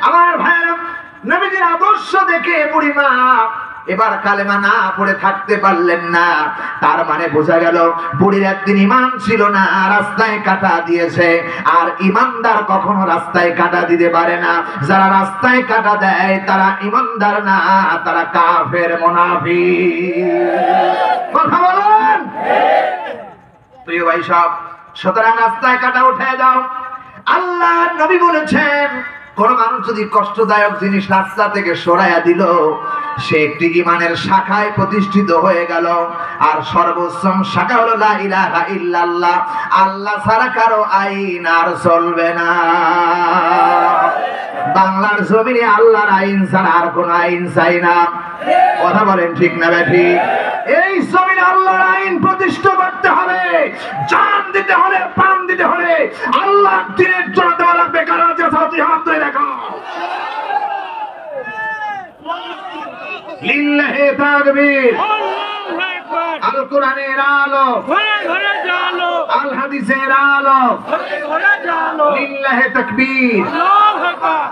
আমার ভাইরা, নবীজির আদর্শ দেখে বুড়িমা এবার কালেমা না পড়ে থাকতে পারলেন না। তার মানে বোঝা গেল বুড়ির একদিন ঈমান ছিল না, রাস্তায় কাঁটা দিয়েছে। আর ঈমানদার কখনো রাস্তায় কাঁটা দিতে পারে না। যারা রাস্তায় কাঁটা দেয় তারা ঈমানদার না, তারা কাফের, মুনাফিক। কথা বলেন প্রিয় ভাই সব। সুতরাং রাস্তায় কাঁটা উঠে দাও। আল্লাহ নবী বলেছেন, কোন মানুষ যদি কষ্টদায়ক জিনিস রাস্তা থেকে সরাইয়া দিল, সে একটি ঈমানের শাখায় প্রতিষ্ঠিত হয়ে গেল। আর সর্বোচ্চম শাখা হলো লা ইলাহা ইল্লাল্লাহ, আল্লাহ ছাড়া কারো আইন আর চলবে না। বাংলার জমিনে আল্লাহর আইন ছাড়া আর কোন আইন চাই না। কথা বলেন ঠিক না বেঠি? এই জমিনে আল্লাহর আইন প্রতিষ্ঠা করতে হবে, জান দিতে হলে, প্রাণ দিতে হলে আল্লাহর দ্বীনের জন্য দেওয়া লাগবে। কারা যে সাথী হাত ধরে দেখাও। লিল্লাহি তাকবীর। আল্লাহু আকবার। আল কোরআনের আলো, ঘরে ঘরে জালো, আল হাদিসের আলো, ঘরে ঘরে জালো। লিল্লাহি তাকবীর। আল্লাহু আকবার।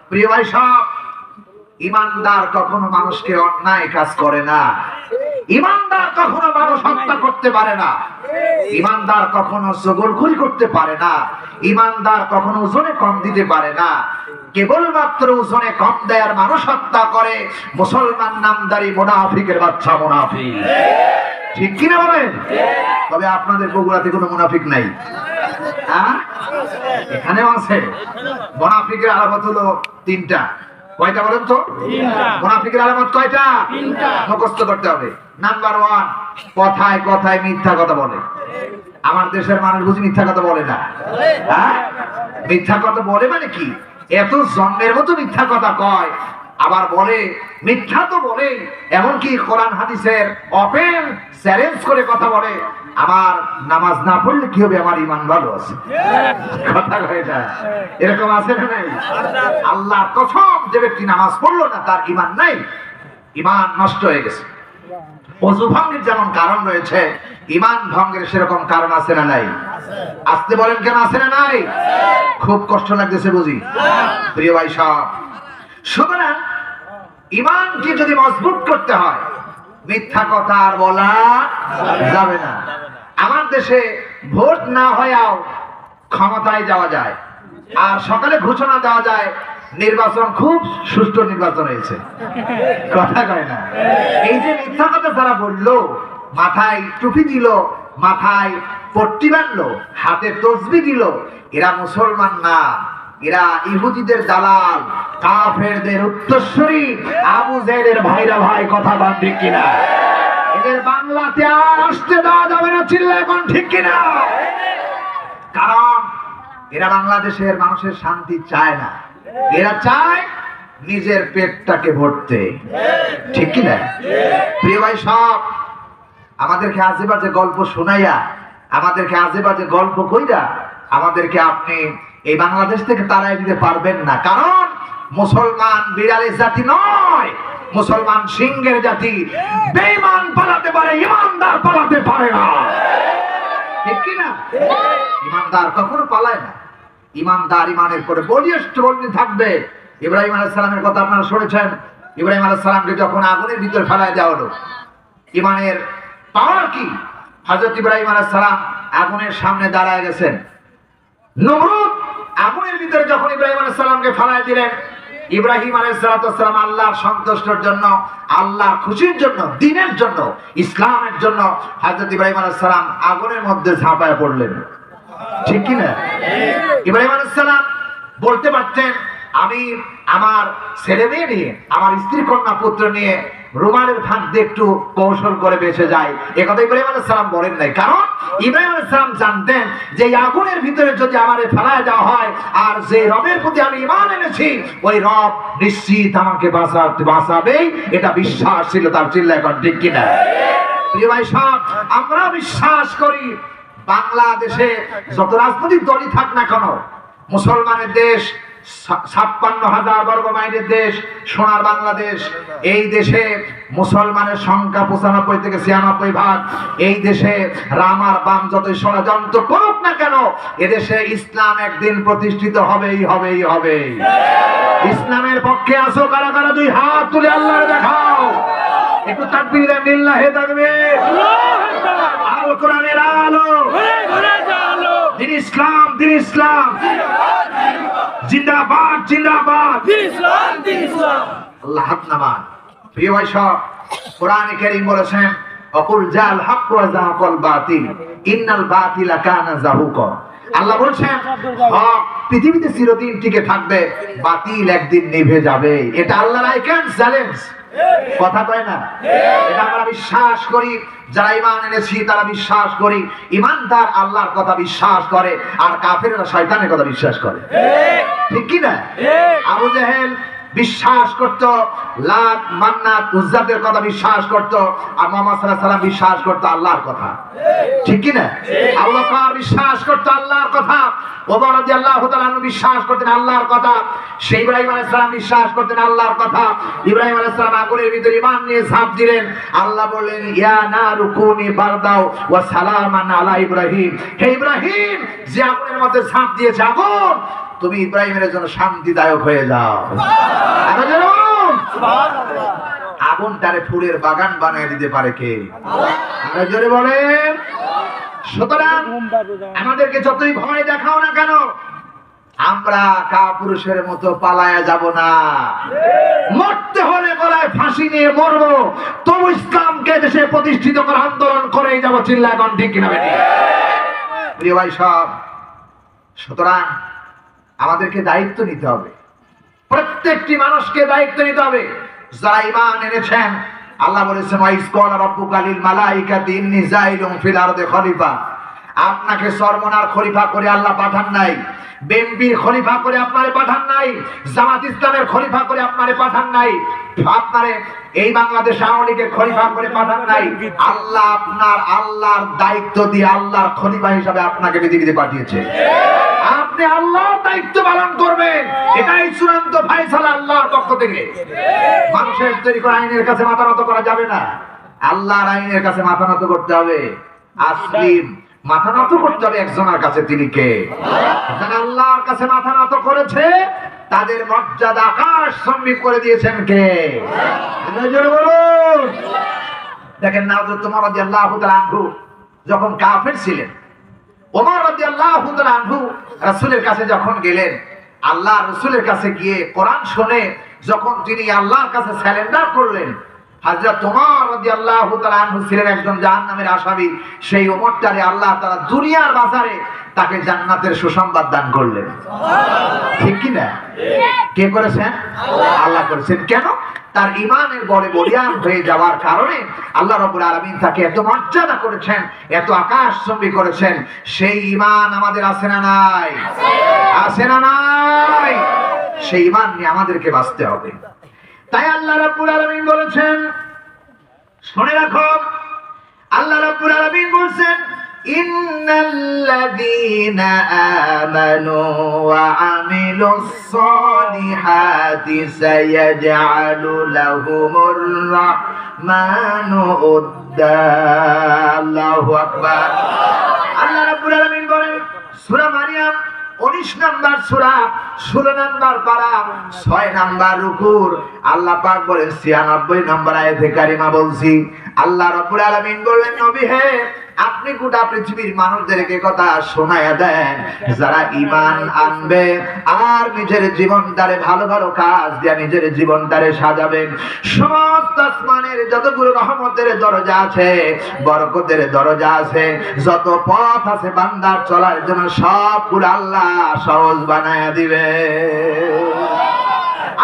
প্রিয় ভাই সব, ঈমানদার কখনো মানুষকে অন্যায় কাজ করে না। ঈমানদার কখনো মানুষ হত্যা করতে পারে না। ঈমানদার কখনো জবরখুরি করতে পারে না। ঈমানদার কখনো ওজনে কম দিতে পারে না। কেবলমাত্র ওজনে কম দেয়ার মানুষ হত্যা করে মুসলমান নামদারি মুনাফিকের বাচ্চা মুনাফিক। ঠিক কিনা বলেন? তবে আপনাদের বগুড়াতে কোনো মুনাফিক নাই? হ্যাঁ, এখানেও আছে। মুনাফিকের আলামত হলো তিনটা। কয়টা বলেন তো? মুনাফিকের আলামত কয়টা? মুখস্থ করতে হবে। নাম্বার 1, কথায় কথায় মিথ্যা কথা বলে। আমার দেশের মানুষ বুঝি মিথ্যা কথা বলে না? হ্যাঁ, মিথ্যা কথা বলে মানে কি? এত জন্মের মতো মিথ্যা কথা কয়, আবার বলে মিথ্যা তো বলে, এমনকি কোরআন হাদিসের ওপেন চ্যালেঞ্জ করে কথা বলে, আমার নামাজ না পড়লে কি হবে, আমার ঈমান ভালো আছে। কথা কয় না? এরকম আছে না নাই? আল্লাহর কসম, যে ব্যক্তি নামাজ পড়লো না তার ঈমান নাই, ঈমান নষ্ট হয়ে গেছে। ওযু ভঙ্গের যেমন কারণ রয়েছে, ঈমান ভঙ্গের সেরকম কারণ আছে না নাই? আসতে বলেন কেন আছে না নাই? খুব কষ্ট লাগতেছে বুঝি প্রিয় ভাই সব। সুতরাং ঈমানকে যদি মজবুত করতে হয়, মিথ্যা কথা আর বলা যাবে না। আমার দেশে ভোট না হয়েও ক্ষমতায় যাওয়া যায়, আর সকালে ঘোষণা দেওয়া যায় নির্বাচন খুব সুষ্ঠু নির্বাচন হয়েছে। কথা কয় না? এই যে মিথ্যা কথা যারা বললো, মাথায় টুপি দিল, মাথায় পট্টি বাঁধলো, হাতে তসবি দিল, এরা মুসলমান না, এরা ইহুদিদের দালাল, কাফেরদের উত্তরসূরি, আবু জেহেলের ভাইরা ভাই। কথা বল ঠিক কিনা? এদের বাংলাতে আর আসতে দেওয়া যাবে না। চিল্লায় কোন ঠিক কিনা? কারণ এরা বাংলাদেশের মানুষের শান্তি চায় না। এরা চায় নিজের পেটটাকে ভরতে, ঠিক কি না? প্রিয় ভাই সব, আমাদেরকে আজে বাজে গল্প শোনাইয়া, আমাদেরকে আজে বাজে গল্প কইরা আমাদেরকে আপনি এই বাংলাদেশ থেকে তাড়াই দিতে পারবেন না। কারণ মুসলমান বিড়ালের জাতি নয়, মুসলমান সিংহের জাতি। বেঈমান পালাতে পারে, ইমানদার পালাতে পারে না, ঠিক কি না? ইমানদার কখনো পালায় না। ইমানদার ইমানের পরে বলিষ্ঠ বন্দী থাকবে। ইব্রাহিম আলাইহিস সালামের কথা আপনারা শুনেছেন। ইব্রাহিম আলাইহিস সালামকে যখন আগুনের ভিতর ফেলায় দেওয়া হলো, ইমানের পাওয়ার কি? হযরত ইব্রাহিম আলাইহিস সালাম আগুনের সামনে দাঁড়ায় গেছেন। নমরুদ আগুনের ভিতরে যখন ইব্রাহিম আলাইহিস সালামকে ফেলায় দিলেন, ইব্রাহিম আলাইহিস সালাম আল্লাহর সন্তুষ্টির জন্য, আল্লাহর খুশির জন্য, দ্বীনের জন্য, ইসলামের জন্য হযরত ইব্রাহিম আলাইহিস সালাম আগুনের মধ্যে ঝাঁপায় পড়লেন, ঠিক কি না? ইব্রাহিম আলাইহিস সালাম বলতে পারতেন, আমি আমার ছেলে মেয়ে নিয়ে, আমার স্ত্রী কন্যা পুত্র নিয়ে রুমালের ফাঁক দিয়ে একটু কৌশল করে বেঁচে যায়। একথা ইব্রাহিম আলাইহিস সালাম বলেন নাই। কারণ ইব্রাহিম আলাইহিস সালাম জানতেন যে এই আগুনের ভিতরে যদি আমারে ফেলায় দেওয়া হয়, আর যে রবের প্রতি আমি ঈমান এনেছি, ওই রব নিশ্চিত আমাকে বাঁচাবেই, এটা বিশ্বাস ছিল তার। চিল্লা এখন ঠিক কিনা? প্রিয় ভাই সব, আমরা বিশ্বাস করি বাংলাদেশে যত রাজনৈতিক দলই থাক না কেন, মুসলমানের দেশ, ৫৬,০০০ বর্গ মাইলের দেশ, সোনার বাংলাদেশ। এই দেশে মুসলমানের সংখ্যা ৯৫ থেকে ৯৬ ভাগ। এই দেশে রাম আর বাম যতই ষড়যন্ত্র করুক না কেন, এদেশে ইসলাম একদিন প্রতিষ্ঠিত হবেই হবেই হবে। ইসলামের পক্ষে আসো কারা কারা? দুই হাত তুলে আল্লাহর দেখাও। একটু তাকবীর দেন, লিল্লাহি তাকবীর। আল কোরআনের আলো, দিন ইসলাম, দিন ইসলাম, জিন্দাবাদ, জিন্দাবাদ, আল্লাহ হাত নামান। প্রিয় ভাই সব, কোরআনে কারীম বলেছেন, অকুল জাল হক ওয়া যাহাকাল বাতিল ইন্নাল বাতিলা কানা যাহুকা। আল্লাহ বলছেন হক পৃথিবীতে চিরদিন টিকে থাকবে, বাতিল একদিন নিভে যাবে। এটা আল্লাহর আইকন চ্যালেঞ্জ, কথা কয় না? এটা আমরা বিশ্বাস করি। যারা ঈমান এনেছি তারা বিশ্বাস করি। ঈমানদার আল্লাহর কথা বিশ্বাস করে, আর কাফেররা শয়তানের কথা বিশ্বাস করে, ঠিক কি না? আবু জেহেল বিশ্বাস করত লাত, মান্নাত, উজ্জাদের কথা বিশ্বাস করত, আর মুহাম্মদ সাল্লাল্লাহু আলাইহি ওয়াসাল্লাম বিশ্বাস করত আল্লাহর কথা, ঠিক কি না? আবু বকর বিশ্বাস করত আল্লাহর কথা, ওমর রাদিয়াল্লাহু তাআলা আনহু বিশ্বাস করতেন আল্লাহর কথা, সেই ইব্রাহিম আলাইহিস সালাম বিশ্বাস করতেন আল্লাহর কথা। ইব্রাহিম আলাইহিস সালাম আগুনের ভিতরে ঈমান নিয়ে ঝাঁপ দিলেন। আল্লাহ বললেন, ইয়া নারু কুনি বারদাও ওয়া সালামান আলা ইব্রাহিম। হে ইব্রাহিম, যে আগুনের মধ্যে ঝাঁপ দিয়েছে আগুন, তুমি ইব্রাহিমের জন্য শান্তিদায়ক হয়ে যাও। আগুনটারে ফুলের বাগান বানিয়ে দিতে পারে কে? আল্লাহ জোরে বলেন। সুতরাং আমাদেরকে যতই ভয় দেখাও না কেন, আমরা কাপুরুষের মতো পালায়া যাব না। মরতে হলে গলায় ফাঁসি নিয়ে মরবো, তবু ইসলামকে দেশে প্রতিষ্ঠিত করার আন্দোলন করেই যাবো। চিল্লা এখন ঠিক কিনা? প্রিয় ভাই সব, সুতরাং আমাদেরকে দায়িত্ব নিতে হবে, প্রত্যেকটি মানুষকে দায়িত্ব নিতে হবে। যারা ঈমান এনেছেন, আল্লাহ বলেছেন, ওয়াইজ ক্বালা রাব্বুকা লিল মালাইকাতি ইন্নী জাইলুন ফিল আরদি খলিফা। আপনাকে সরমনার খলিফা করে আল্লাহ পাঠান নাই, বিএনপির খলিফা করে আপনারে পাঠান নাই, জামাত ইসলামের খলিফা করে আপনারে পাঠান নাই, আপনারে এই বাংলাদেশ আওয়ামী লীগের খলিফা করে পাঠান নাই। আল্লাহ আপনার আল্লাহর দায়িত্ব দিয়ে আল্লাহর খলিফা হিসাবে আপনাকে পৃথিবীতে পাঠিয়েছে। আপনি আল্লাহর দায়িত্ব পালন করবেন, এটাই চূড়ান্ত ফয়সালা আল্লাহর পক্ষ থেকে। মানুষের তৈরি করা আইনের কাছে মাথা নত করা যাবে না, আল্লাহর আইনের কাছে মাথা নত করতে হবে। আসলিম মাথা নত করতে হবে একজনের কাছে, তিনি কে? যারা আল্লাহর কাছে মাথা নত করেছে তাদের মর্যাদা আকাশ সম্মিত করে দিয়েছেন কে? বলুন। দেখেন না, হযরত ওমর রাদিয়াল্লাহু তাআলা আনহু যখন কাফের ছিলেন, ওমর রাদিয়াল্লাহু তাআলা আনহু রাসূলের কাছে যখন গেলেন, আল্লাহ রাসূলের কাছে গিয়ে কোরআন শুনে যখন তিনি আল্লাহর কাছে সারেন্ডার করলেন, হযরত ওমর রাদিয়াল্লাহু তাআলা আনহু ছিলেন একজন জাহান্নামের আসামি। সেই ওমরটারে আল্লাহ তাআলা দুনিয়ার বাজারে তাকে জান্নাতের সুসংবাদ দান করলেন, ঠিক কি না? কে করেছেন? আল্লাহ করেছেন। কেন? তার ঈমানের বলে বলিয়ান হয়ে যাওয়ার কারণে আল্লাহ রাব্বুল আলামিন তাকে এত মর্যাদা করেছেন, এত আকাশচুম্বী করেছেন। সেই ঈমান আমাদের আছে না নাই? আছে না নাই? সেই ঈমান নিয়ে আমাদেরকে বাঁচতে হবে। তাই আল্লাহ রাব্বুল আলামিন বলেছেন, শুনে রাখো, আল্লাহ রাব্বুল আলামিন বলেছেন, ইন্নাল্লাযীনা আমানু ওয়া আমিলুস সলিহাতি সায়াজআলু লাহুমুর রাহমানু উদ্দা। আল্লাহু আকবার। আল্লাহ রাব্বুল আলামিন বলেন সূরা মারিয়াম 19 নম্বর সূরা 16 নম্বর পারা 6 নম্বর রুকুর আল্লাহ পাক বলেন 96 নম্বর আয়াতে কারিমা বলছি, আল্লাহ রাব্বুল আলামিন বললেন, নবী হে, আপনি গোটা পৃথিবীর মানুষদেরকে কথা শোনায়া দেন, যারা ঈমান আনবে আর নিজের জীবনটারে ভালো ভালো কাজ দিয়ে নিজের জীবনটারে সাজাবেন, সমস্ত আসমানের যতগুলো রহমতের দরজা আছে, বরকতের দরজা আছে, যত পথ আছে বান্দার চলার জন্য সবগুলো আল্লাহ সহজ বানায়া দিবে।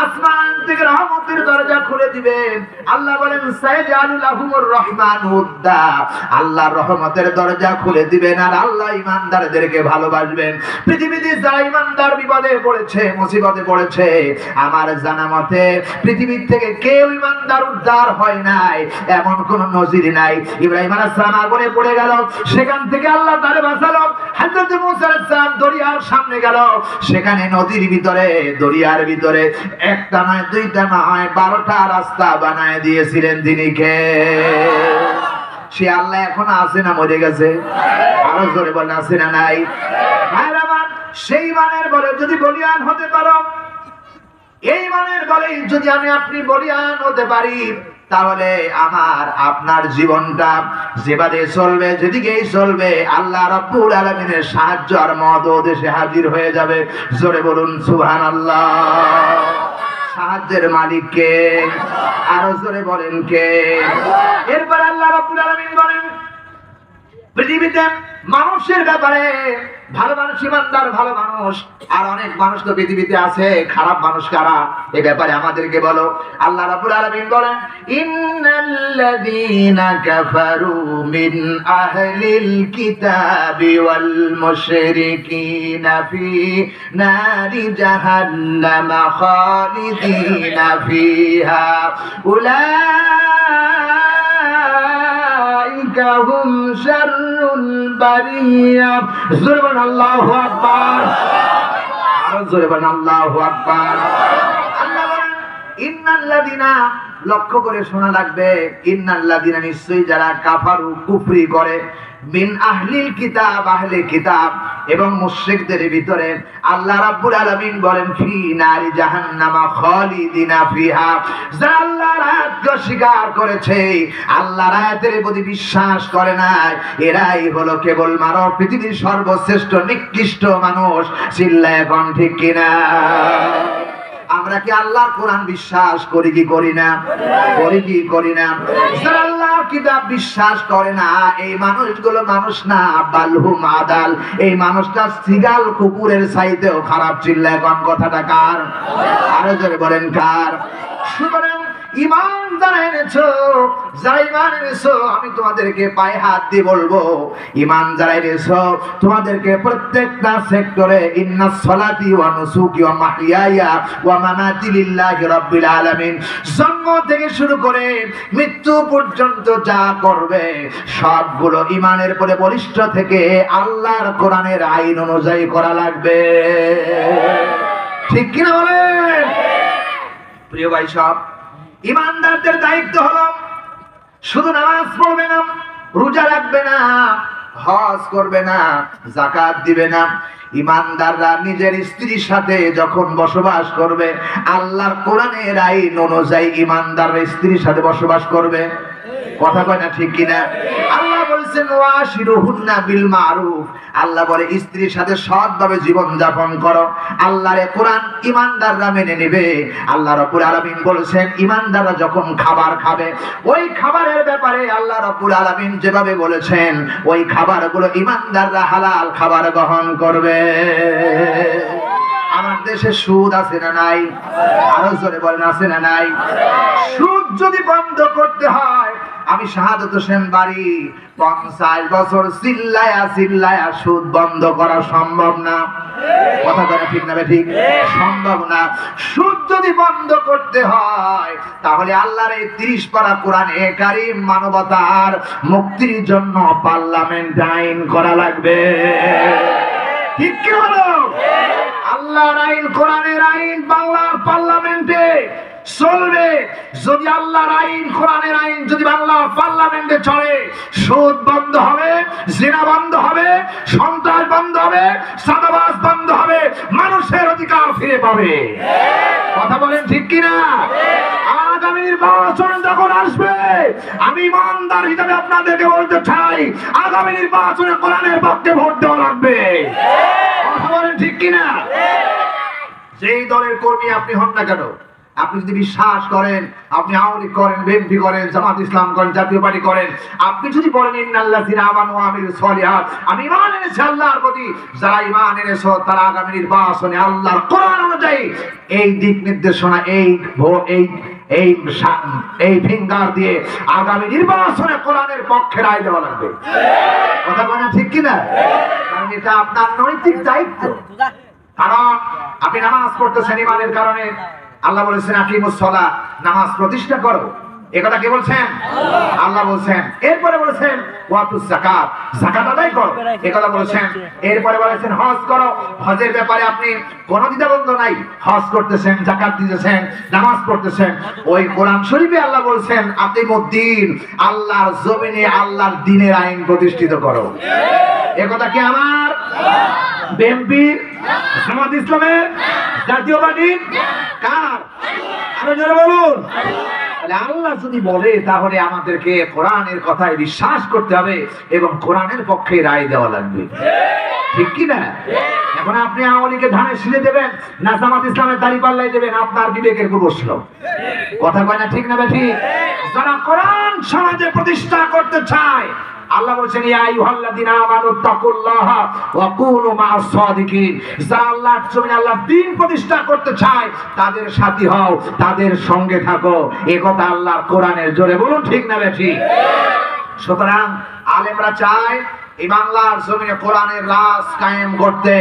আসমান থেকে রহমতের দরজা খুলে দিবেন। আল্লাহ বলেন সায়াজআলু লাহুমুর রাহমানু উদ্দা, আল্লাহ রহমতের দরজা খুলে দিবেন আর আল্লাহ ঈমানদারদেরকে ভালোবাসবেন। পৃথিবীতে যারা ঈমানদার বিপদে পড়েছে, মুসিবতে পড়েছে, আমার জানা মতে পৃথিবীর থেকে কেউ ঈমানদার উদ্ধার হয় নাই, এমন কোন নজির নাই। ইব্রাহিম আলাইহিস সালাম আগুনে পড়ে গেল, সেখান থেকে আল্লাহ তারে বাঁচালো। হযরত মুসা আলাইহিস সালাম দরিয়ার সামনে গেল, সেখানে নদীর ভিতরে, দরিয়ার ভিতরে একটা নয়, দুইটা নয়, 12টা রাস্তা বানায় দিয়েছিলেন। তিনি কে? সে আল্লাহ এখন আছে না মরে গেছে? আরো জোরে বলেন, আছে না নাই? ভাইরা আমার, সেই মানের বলে যদি বলিয়ান হতে পারো, এই মানের বলে যদি আমি আপনি বলিয়ান হতে পারি, তাহলে আমার আপনার জীবনটা যেভাবে চলবে, যেদিকেই চলবে, আল্লাহ রাব্বুল আলামিনের সাহায্য আর মদদ এসে হাজির হয়ে যাবে। জোরে বলুন সুবহানাল্লাহ। সাহায্যের মালিক কে? আরো জোরে বলেন কে? এরপর আল্লাহ রাব্বুল আলামিন বলেন, পৃথিবীতে মানুষের ব্যাপারে ভালো মানুষ, ঈমানদার ভালো মানুষ, আর অনেক মানুষ তো পৃথিবীতে আছে, খারাপ মানুষ কারা, এই ব্যাপারে আমাদেরকে বলো। আল্লাহ রাব্বুল আলামিন বলেন, ইন্নাল্লাযীনা কাফারু মিন আহলিল কিতাবি ওয়াল মুশরিকিনা ফি নারি জাহান্নাম খালিদিনা ফিহা উলাইকা হুম শাররুল বারিয়া। জোরে বলেন আল্লাহু আকবার। আরো জোরে বলেন আল্লাহু আকবার। আল্লাহ বলেন ইন্নাল্লাযীনা, লক্ষ্য করে শোনা লাগবে, ইন্নাল্লাযীনা, নিশ্চয়ই যারা কাফারু, কুফরি করে, মিন আহলিল কিতাব, আহলে কিতাব এবং মুশরিকদের ভিতরে আল্লাহ রাব্বুল আলামিন বলেন, ফি নারি জাহান্নাম খালিদিনা ফিহা, যারা আল্লাহর আয়াতকে অস্বীকার করেছে, আল্লাহর আয়াতের প্রতি বিশ্বাস করে না, এরাই হলো কেবল মানব পৃথিবীর সর্বশ্রেষ্ঠ নিকৃষ্ট মানুষ। চিল্লায় এখন ঠিক কিনা? আমরা কি আল্লাহর কোরআন বিশ্বাস করি কি করি না? করি কি করি না? যারা আল্লাহর কিতাব বিশ্বাস করে না, এই মানুষগুলো মানুষ না, বালহুম আদাল, এই মানুষটা সিগাল কুকুরের চাইতেও খারাপ। চিল্লায় কোন কথাটা কার? আরো জোরে বলেন কার? সুতরাং ঈমান যারা এনেছো, যারা ঈমান এনেছো, আমি তোমাদেরকে পায়ে হাত দিয়ে বলবো, ঈমান যারা এনেছো, তোমাদেরকে প্রত্যেকটা সেক্টরে ইন্নাস সালাতি ওয়া নুসুকি ওয়া মাহইয়ায়া ওয়া মামাতি লিল্লাহি রাব্বিল আলামিন, জন্ম থেকে শুরু করে মৃত্যু পর্যন্ত যা করবে সবগুলো ঈমানের পরে বলিষ্ঠ থেকে আল্লাহর কোরআনের আইন অনুযায়ী করা লাগবে। ঠিক কিনা বলেন? প্রিয় ভাই সব, ঈমানদারদের দায়িত্ব হলো শুধু নামাজ পড়বে না, রোজা রাখবে না, হজ করবে না, যাকাত দিবে না। ঈমানদাররা নিজের স্ত্রীর সাথে যখন বসবাস করবে, আল্লাহর কোরআনের আইন অনুযায়ী ঈমানদাররা স্ত্রীর সাথে বসবাস করবে। কথা কয় না ঠিক কিনা? আল্লাহ বলেছেন ওয়াশিরুহুন্না বিল মারুফ, আল্লাহ বলে স্ত্রীর সাথে সৎভাবে জীবন যাপন করো। আল্লাহর কোরআন ঈমানদাররা মেনে নেবে। আল্লাহ রাব্বুল আলামিন বলেছেন, ঈমানদাররা যখন খাবার খাবে, ওই খাবারের ব্যাপারে আল্লাহ রাব্বুল আলামিন যেভাবে বলেছেন, ওই খাবারগুলো ঈমানদাররা হালাল খাবার গ্রহণ করবে। আমার দেশে সুদ আছে না নাই? আরো জোরে বলেন, আছে না নাই? সুদ যদি বন্ধ করতে হয়, আমি শাহাদাত হোসেন বাড়ি 50 বছর চিল্লায়া চিল্লায়া সুদ বন্ধ করা সম্ভব না। কথা বলে ঠিক না ঠিক? সম্ভব না। সুদ যদি বন্ধ করতে হয় তাহলে আল্লাহর এই 30 পারা কোরআনে কারীম মানবতার মুক্তির জন্য পার্লামেন্ট আইন করা লাগবে। ঠিক কি বলো? আল্লাহর আইন, কোরআনের আইন বাংলার পার্লামেন্টে চলবে। যদি আল্লাহর আইন, কোরআনের আইন যদি বাংলার পার্লামেন্টে চলে, সুদ বন্ধ হবে, জিনা বন্ধ হবে, সন্ত্রাস বন্ধ হবে, চাঁদাবাজ বন্ধ হবে, মানুষের অধিকার ফিরে পাবে। কথা বলেন ঠিক কিনা? আগামী নির্বাচন যখন আসবে, আমি ইমানদার হিসেবে আপনাদেরকে বলতে চাই, আগামী নির্বাচনে কোরআনের পক্ষে ভোট দেওয়া লাগবে। কথা বলেন ঠিক কিনা? যেই দলের কর্মী আপনি হন না কেন, আপনি যদি বিশ্বাস করেন, আপনি আওয়ামী লীগ করেন, বিএনপি করেন, জামাত ইসলাম করেন, জাতীয় পার্টি করেন, আপনি যদি বলেন ইন্নাল্লাযিনা আমানু ওয়া আমিলুস সলিহাত, আমি ঈমান এনেছি আল্লাহর প্রতি, যারা ঈমান এনেছো তারা আগামী নির্বাচনে আল্লাহর কোরআন অনুযায়ী এই দিক নির্দেশনা, এই ফিঙ্গার দিয়ে আগামী নির্বাচনে কোরআনের পক্ষে রায় দেওয়া লাগবে। কথা বলেন ঠিক কিনা? কারণ এটা আপনার নৈতিক দায়িত্ব। কারণ আপনি নামাজ পড়তেছেন ঈমানের কারণে, আল্লাহ বলেছেন আকিমুস সালাহ, নামাজ প্রতিষ্ঠা করো। একথা কে বলছেন? আল্লাহ বলছেন। এরপরে বলেছেন ওয়াতুস যাকাত, যাকাত আদায় করো, একথা বলেছেন। এরপরে বলেছেন হজ করো, হজের ব্যাপারে আপনি কোনো দ্বিধাদ্বন্দ্ব নাই, হজ করতেছেন, যাকাত দিতেছেন, নামাজ পড়তেছেন। ওই কোরআন শরীফে আল্লাহ বলছেন আকিমুদ্দিন, আল্লাহর জমিনে আল্লাহর দ্বীনের আইন প্রতিষ্ঠিত করো। একথা কি আমার? বিএনপির, জামাত ইসলামের, জাতীয় পার্টির, কার? আরো জোরে বলুন। আল্লাহ যদি বলে তাহলে আমাদেরকে কোরআনের কথায় বিশ্বাস করতে হবে এবং কোরআনের পক্ষে রায় দেওয়া লাগবে। ঠিক কি না? এখন আপনি আওয়ামী লীগের ধানের শীষে দেবেন না জামাত ইসলামের দাঁড়িপাল্লায় দেবেন, আপনার বিবেকের প্রশ্ন। কথা কয় না ঠিক না বেঠি? যারা কোরআন সমাজে প্রতিষ্ঠা করতে চায়, আল্লাহ বলেছেন ইয়া আইয়ুহাল্লাযিনা আমানু তাকুল্লাহা ওয়া কুনু মা'আস সাদিকিন, যারা আল্লাহর জমিনে আল্লাহর দ্বীন প্রতিষ্ঠা করতে চায় তাদের সাথী হও, তাদের সঙ্গে থাকো। এই কথা আল্লাহর কোরআনের জোরে বলুন ঠিক না বেঠি? সুতরাং আলেমরা চায় এই বাংলার জমিনে কোরআনের রাজ কায়েম করতে।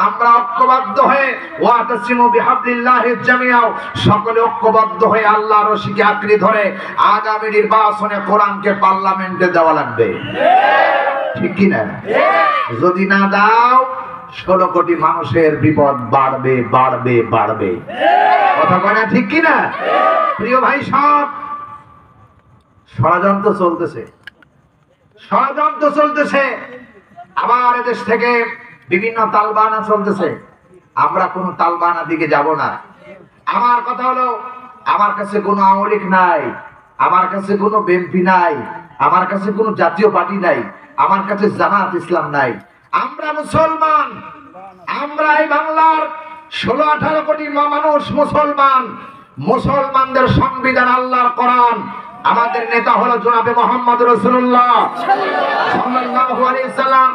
আমরা ঐক্যবদ্ধ হয়ে ওয়াতাসিমু বিহাবলিল্লাহি জামিআও, সকলে ঐক্যবদ্ধ হয়ে আল্লাহর রশিকে আঁকড়ে ধরে আগামী নির্বাচনে কোরআনকে পার্লামেন্টে দেওয়া লাগবে। ঠিক কি না? যদি না দাও 16 কোটি মানুষের বিপদ বাড়বে বাড়বে বাড়বে। কথা কয় না ঠিক কি না? প্রিয় ভাই সব, ষড়যন্ত্র চলতেছে, ষড়যন্ত্র চলতেছে। আবার এদেশ থেকে বিভিন্ন তালবানা চলতেছে। আমরা কোনো তালবানা দিকে যাব না। আমার কথা হলো, আমার কাছে কোনো আওয়ামী লীগ নাই, আমার কাছে কোনো বিএনপি নাই, আমার কাছে কোনো জাতীয় পার্টি নাই, আমার কাছে জামাত ইসলাম নাই। আমরা মুসলমান। আমরা এই বাংলার 16-18 কোটি মানুষ মুসলমান। মুসলমানদের সংবিধান আল্লাহর কোরআন। আমাদের নেতা হলো জনাবে মুহাম্মদ রাসূলুল্লাহ সাল্লাল্লাহু আলাইহি সাল্লাম।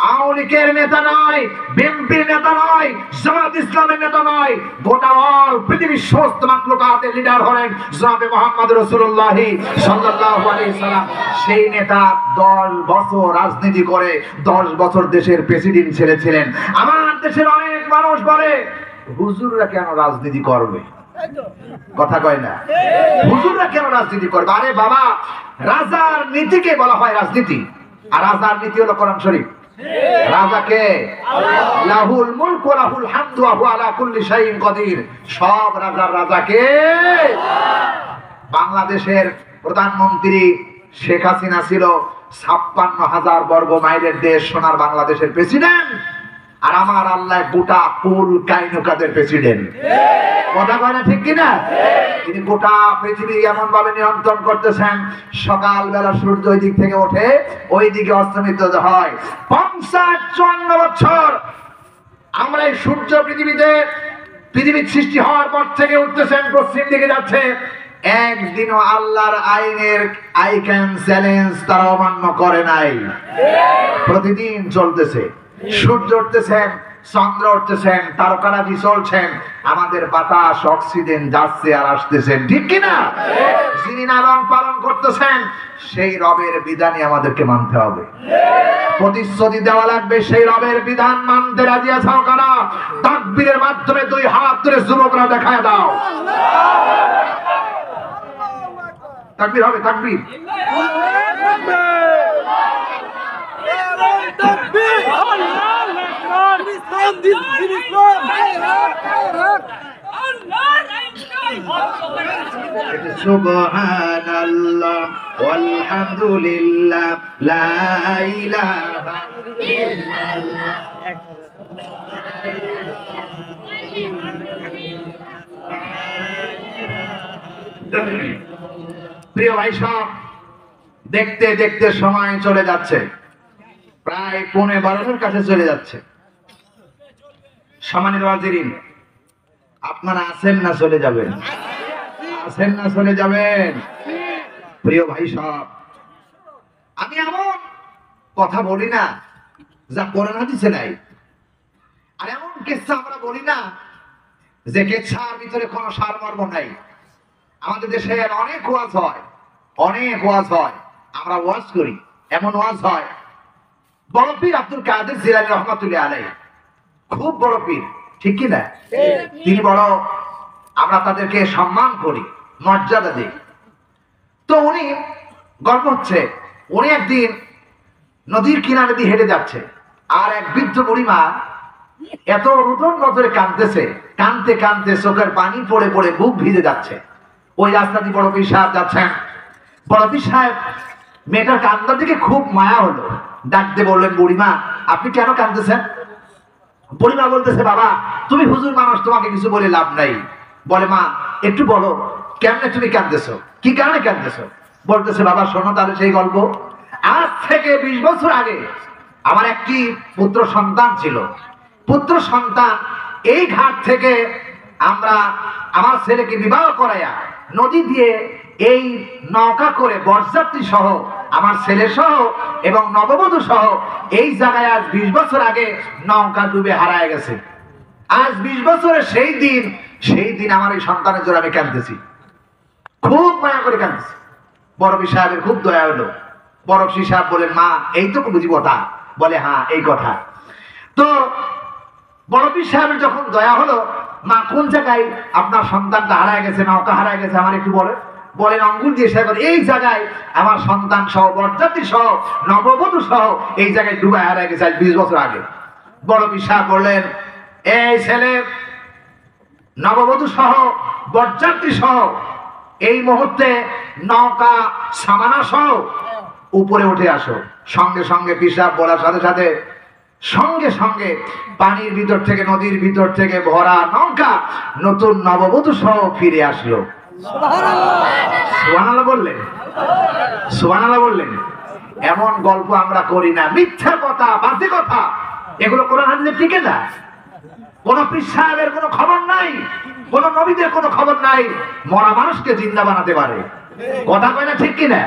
আওয়ামী লীগের নেতা নয়, বিএনপির নেতা নয়, জামাত ইসলামের নেতা নয়, গোটা অল পৃথিবীর সমস্ত মাখলুকাতের লিডার হলেন জনাবে মুহাম্মদ রাসূলুল্লাহ সাল্লাল্লাহু আলাইহি সাল্লাম। সেই নেতা 10 বছর রাজনীতি করে 10 বছর দেশের প্রেসিডেন্ট ছিলেন। আমার দেশের অনেক মানুষ বলে হুজুররা কেন রাজনীতি করবে? কথা কয় না, হুজুররা কেন রাজনীতি করবে? আরে বাবা, রাজার নীতিকে বলা হয় রাজনীতি, আর রাজার নীতি হলো কোরআন শরীফ। রাজাকে লাহুল মুলক ওয়া লাহুল হামদু ওয়া হুয়া আলা কুল্লি শাইইন কাদির। সব রাজার রাজাকে। বাংলাদেশের প্রধানমন্ত্রী শেখ হাসিনা ছিল 56,000 বর্গ মাইলের দেশ সোনার বাংলাদেশের প্রেসিডেন্ট, আর আমার আল্লাহ গোটা কুল কায়নাতের প্রেসিডেন্ট। কথা কয় না ঠিক কিনা? তিনি গোটা পৃথিবী এমন ভাবে নিয়ন্ত্রণ করতেছেন, সকালবেলা সূর্য ওই দিক থেকে ওঠে, ওই দিকে অস্তমিত হয়। 50-54 বছর আমরা এই সূর্য পৃথিবীর সৃষ্টি হওয়ার পর থেকে উঠতেছেন, পশ্চিম দিকে যাচ্ছে। একদিনও আল্লাহর আইনের আই ক্যান চ্যালেঞ্জ তারা অমান্য করে নাই। প্রতিদিন চলতেছে। সূর্য উঠতেছেন, চন্দ্র উঠতেছেন, তারকারাজি চলছেন, আমাদের বাতাস অক্সিজেন যাচ্ছে আর আসতেছেন, ঠিক কিনা? যিনি লালন পালন করতেছেন সেই রবের বিধানই আমাদেরকে মানতে হবে। প্রতিশ্রুতি দেওয়া লাগবে, সেই রবের বিধান মানতে রাজি আছো কারা? তাকবীরের মাধ্যমে দুই হাত ধরে যুবকরা দেখায় দাও। তাকবীর হবে, তাকবীর। সুবহানাল্লাহ ওয়ালহামদুলিল্লাহ লা ইলাহা ইল্লাল্লাহ। প্রিয় ভাই সব, দেখতে দেখতে সময় চলে যাচ্ছে, প্রায় 11:15 কাছে চলে যাচ্ছে। সম্মানিত হাজিরিন, আপনারা আছেন না চলে যাবেন? আছেন না চলে যাবেন? প্রিয় ভাই সব, আমি এমন কথা বলি না যা কোরআন হাদিসে নাই, আর এমন কিচ্ছা আমরা বলি না যে কিচ্ছার ভিতরে কোনো সারমর্ম নাই। আমাদের দেশে অনেক ওয়াজ হয়, অনেক ওয়াজ হয়, আমরা ওয়াজ করি। এমন ওয়াজ হয়, বড় পীর আব্দুল কাদের জিলানী রহমাতুল্লাহ আলাইহি, খুব বড় পীর, ঠিক কি না? তিনি বড়, আমরা তাদেরকে সম্মান করি, মর্যাদা দিই। তো উনি গল্প হচ্ছে, উনি একদিন নদীর কিনারে দিয়ে হেঁটে যাচ্ছে, আর এক বৃদ্ধ বুড়িমা এত রুদন নজরে কাঁদতেছে, কাঁদতে কাঁদতে চোখের পানি পড়ে পড়ে বুক ভিজে যাচ্ছে। ওই রাস্তা দিয়ে বড় পীর সাহেব যাচ্ছেন। বড় পীর সাহেব মেয়েটার কান্দার দিকে খুব মায়া হলো, ডাকতে বললেন, বুড়িমা আপনি কেন কাঁদতেছেন? বুড়িমা বলতেছে, বাবা তুমি হুজুর মানুষ, তোমাকে কিছু বলে লাভ নাই। বলে, মা একটু বলো কেমনে তুমি কাঁদতেছো, কি কারণে কাঁদতেছো? বলতেছে, বাবা শোনো তাহলে সেই গল্প। আজ থেকে 20 বছর আগে আমার একটি পুত্র সন্তান ছিল। পুত্র সন্তান এই ঘাট থেকে আমরা আমার ছেলেকে বিবাহ করাইয়া নদী দিয়ে এই নৌকা করে বরযাত্রী সহ আমার ছেলে সহ এবং নববধূ সহ এই জায়গায় আজ 20 বছর আগে নৌকা ডুবে হারায় গেছে। আজ 20 বছরের সেই দিন আমার এই সন্তানের জন্য আমি কাঁদতেছি, খুব মায়া করে কাঁদতেছি। বড় পীর সাহেবের খুব দয়া হলো। বড় পীর সাহেব বলেন, মা এই তো বুঝি কথা? বলে, হ্যাঁ এই কথা। তো বড় পীর সাহেবের যখন দয়া হলো, মা কোন জায়গায় আপনার সন্তানটা হারায় গেছে, নৌকা হারায় গেছে আমার একটু বলেন। আঙ্গুল দিয়ে সাহেব এই জায়গায় আমার সন্তান সহ বরযাত্রী সহ নববধূ সহ এই জায়গায় ডুবে হারায় গেছে আজ 20 বছর আগে। বড় পীর সাহেব বললেন, এই ছেলে নববধূ সহ বরযাত্রী সহ এই মুহূর্তে নৌকা সামানা সহ উপরে উঠে আসো। সঙ্গে সঙ্গে পীর সাহেব বলার সাথে সাথে সঙ্গে সঙ্গে পানির ভিতর থেকে, নদীর ভিতর থেকে ভরা নৌকা নতুন নববধূ সহ ফিরে আসলো। সুবহানাল্লাহ বললেন, সুবহানাল্লাহ বললেন। এমন গল্প আমরা করি না, মিথ্যা কথা, বাজে কথা, এগুলো কোরআন হাদিসে টিকে না। কোন পীর সাহেবের কোনো খবর নাই, কোন নবীদের কোনো খবর নাই মরা মানুষকে জিন্দা বানাতে পারে। কথা কয় না, ঠিক কিনা?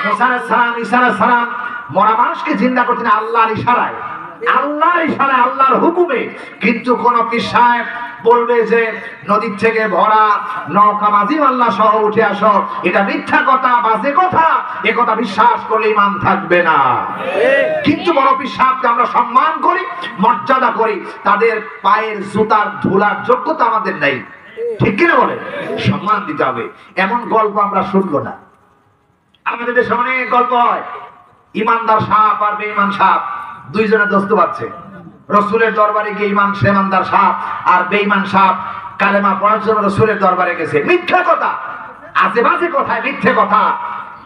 মুসা আলাইহিস সালাম, ঈসা আলাইহিস সালাম মরা মানুষকে জিন্দা করতেন আল্লাহর ইশারায়, আল্লাহর ইশারায়, আল্লাহর হুকুমে। কিন্তু কোন পীর সাহেব বলবে যে নদীর থেকে ভরা নৌকা মাঝি আল্লাহ সহ উঠে আসো, এটা মিথ্যা কথা, বাজে কথা, এ কথা বিশ্বাস করলে ঈমান থাকবে না। কিন্তু বড় পীর সাহেবকে আমরা সম্মান করি, মর্যাদা করি, তাদের পায়ের জুতার ধুলার যোগ্যতা আমাদের নেই, ঠিক কিনা বলে? সম্মান দিতে হবে। এমন গল্প আমরা শুনবো না। আমাদের দেশে অনেক গল্প হয়, ইমানদার সাপ আর বেঈমান সাপ দুইজনে দোস্ত পাচ্ছে। রসুলের দরবারে গিয়ে ইমানদার সাপ আর বেঈমান সাপ কালেমা পড়ার জন্য রসুলের দরবারে গেছে। মিথ্যা কথা, আজে বাজে কথা, মিথ্যে কথা।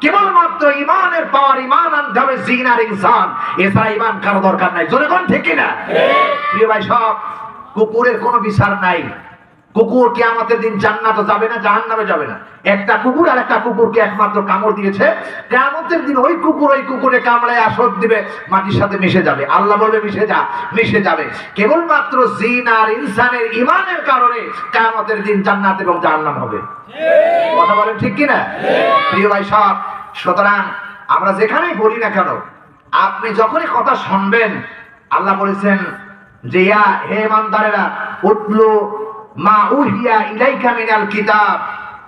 কেবলমাত্র ইমানের পাওয়ার, ইমান আনতে হবে জিনার ইনসান, এছাড়া ইমান কারো দরকার নাই। জোরে কোন ঠিক কিনা? প্রিয় ভাই সব, কুকুরের কোনো বিচার নাই। কুকুর কিয়ামতের দিন জান্নাতে যাবে না, জাহান্নামে যাবে না। একটা কুকুর আর একটা কুকুরকে একমাত্র কামড় দিয়েছে, কিয়ামতের দিন ওই কুকুরে কামড়ায় আসর দিবে, মাটির সাথে মিশে যাবে। আল্লাহ বলবে মিশে যা, মিশে যাবে। কেবলমাত্র জিন আর ইনসানের ইমানের কারণে কিয়ামতের দিন জান্নাত এবং জাহান্নাম হবে। কথা বলেন ঠিক কিনা? প্রিয় ভাই সব, সুতরাং আমরা যেখানেই বলি না কেন, আপনি যখনই কথা শুনবেন, আল্লাহ বলেছেন যে ইয়া হে ইমানদারেরা উতলু মা উহিয়া ইলাইকা মিনাল কিতাব,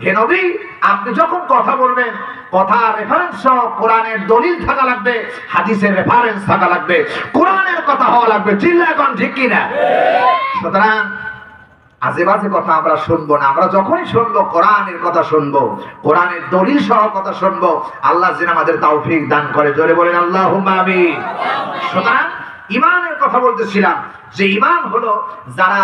হে নবী আপনি যখন কথা বলবেন কথা রেফারেন্স সহ কোরআনের দলিল থাকা লাগবে, হাদিসের রেফারেন্স থাকা লাগবে, কোরআনের কথা হওয়া লাগবে। চিল্লায় কোন ঠিক কিনা? সুতরাং আজে বাজে কথা আমরা শুনবো না। আমরা যখনই শুনবো কোরআনের কথা শুনবো, কোরআনের দলিল সহ কথা শুনবো। আল্লাহ যেন আমাদের তৌফিক দান করে। জোরে বলেন আল্লাহুম্মা আমিন। সুতরাং ঈমানের কথা বলতেছিলাম যে ঈমান হলো যারা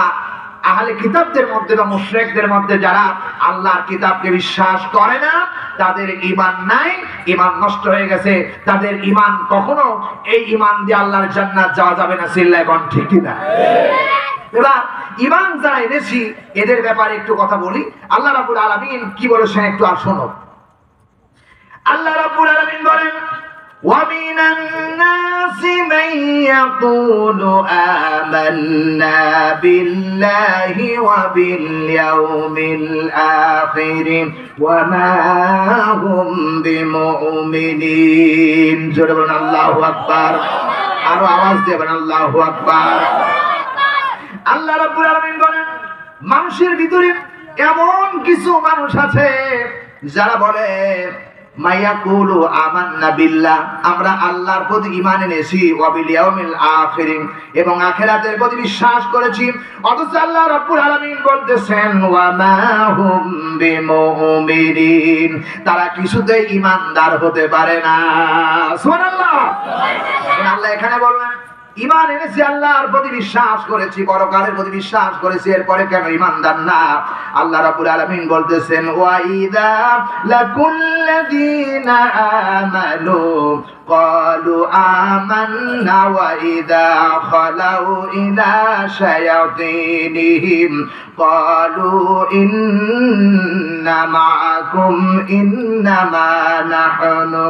আহলে কিতাবদের মধ্যে বা মুশরিকদের মধ্যে যারা আল্লাহর কিতাবকে বিশ্বাস করে না, তাদের ঈমান নাই, ঈমান নষ্ট হয়ে গেছে, তাদের ঈমান কখনো এই ঈমান দিয়ে আল্লাহর জান্নাত যাওয়া যাবে না। চিল্লায় কোন ঠিক কিনা? এবার ঈমান যারা এনেছি এদের ব্যাপারে একটু কথা বলি। আল্লাহ রাব্বুল আলামিন কি বলেছেন একটু আর শোনো। আল্লাহ রাব্বুল আলামিন বলেন وَمِنَ النَّاسِ مَن يَقُولُ آمَنَّا بِاللَّهِ وَبِالْيَوْمِ الْآخِرِ وَمَا هُمْ بِمُؤْمِنِينَ। জোরে বলুন আল্লাহু আকবার। আরো আওয়াজ দেবেন আল্লাহু আকবার। আল্লাহ রাব্বুল আলামিন বলেন মানুষের ভিতরে এমন কিছু মানুষ আছে যারা বলে মায়াকুলু আমান্না বিল্লাহ, আমরা আল্লাহর প্রতি ঈমান এনেছি, ওয়া বিল ইয়াউমিল আখির, এবং আখিরাতের প্রতি বিশ্বাস করেছি। অথচ আল্লাহ রাব্বুল আলামিন বলতেছেন ওয়া মা হুম বিমুমিনিন, তারা কিছুতেই ঈমানদার হতে পারে না। সুবহানাল্লাহ। আল্লাহ এখানে বললেন ঈমান এনেছি, আল্লাহর প্রতি বিশ্বাস করেছি, পরকালের প্রতি বিশ্বাস করেছি, এরপরে কেন ঈমানদার না? আল্লাহ রাব্বুল আলামিন বলতেছেন ওয়া ইযা লাকুল্লাযীনা আমানু ক্বালু আমান্না ওয়া ইযা খালাউ ইলা শায়াতিনিহিম ক্বালু ইন্না মাআকুম ইন্নামা নাহনু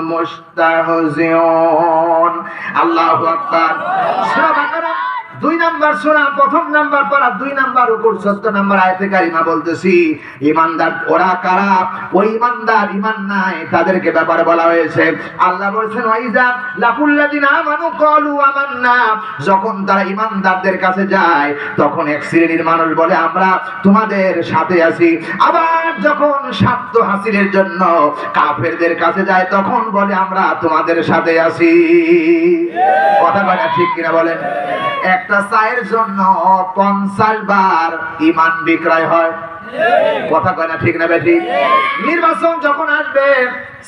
মুস্তাহজিউন। আল্লাহু আকবার। সূরা বাকারা 2 নাম্বার সূরা, প্রথম নাম্বার পারা 2 নাম্বার রুকুর 14 নাম্বার আয়াতে কারিমা বলতেছি ঈমানদার ওরা কারা? ওই ঈমানদার ঈমান নাই তাদেরকে ব্যাপারে বলা হয়েছে। আল্লাহ বলেছেন ওয়াইজা লাকুল্লাযিনা আমানু ক্বালু আমান্না, যখন তারা ঈমানদারদের কাছে যায় তখন এক শ্রেণীর মানুষ বলে আমরা তোমাদের সাথে আছি। আবার যখন স্বার্থ হাসিলের জন্য কাফেরদের কাছে যায় তখন বলে আমরা তোমাদের সাথে আছি। কথা বলা ঠিক কিনা বলেন? একটা চায়ের জন্য 50 বার ঈমান বিক্রয় হয়। কথা কয় না ঠিক না বেশি? নির্বাচন যখন আসবে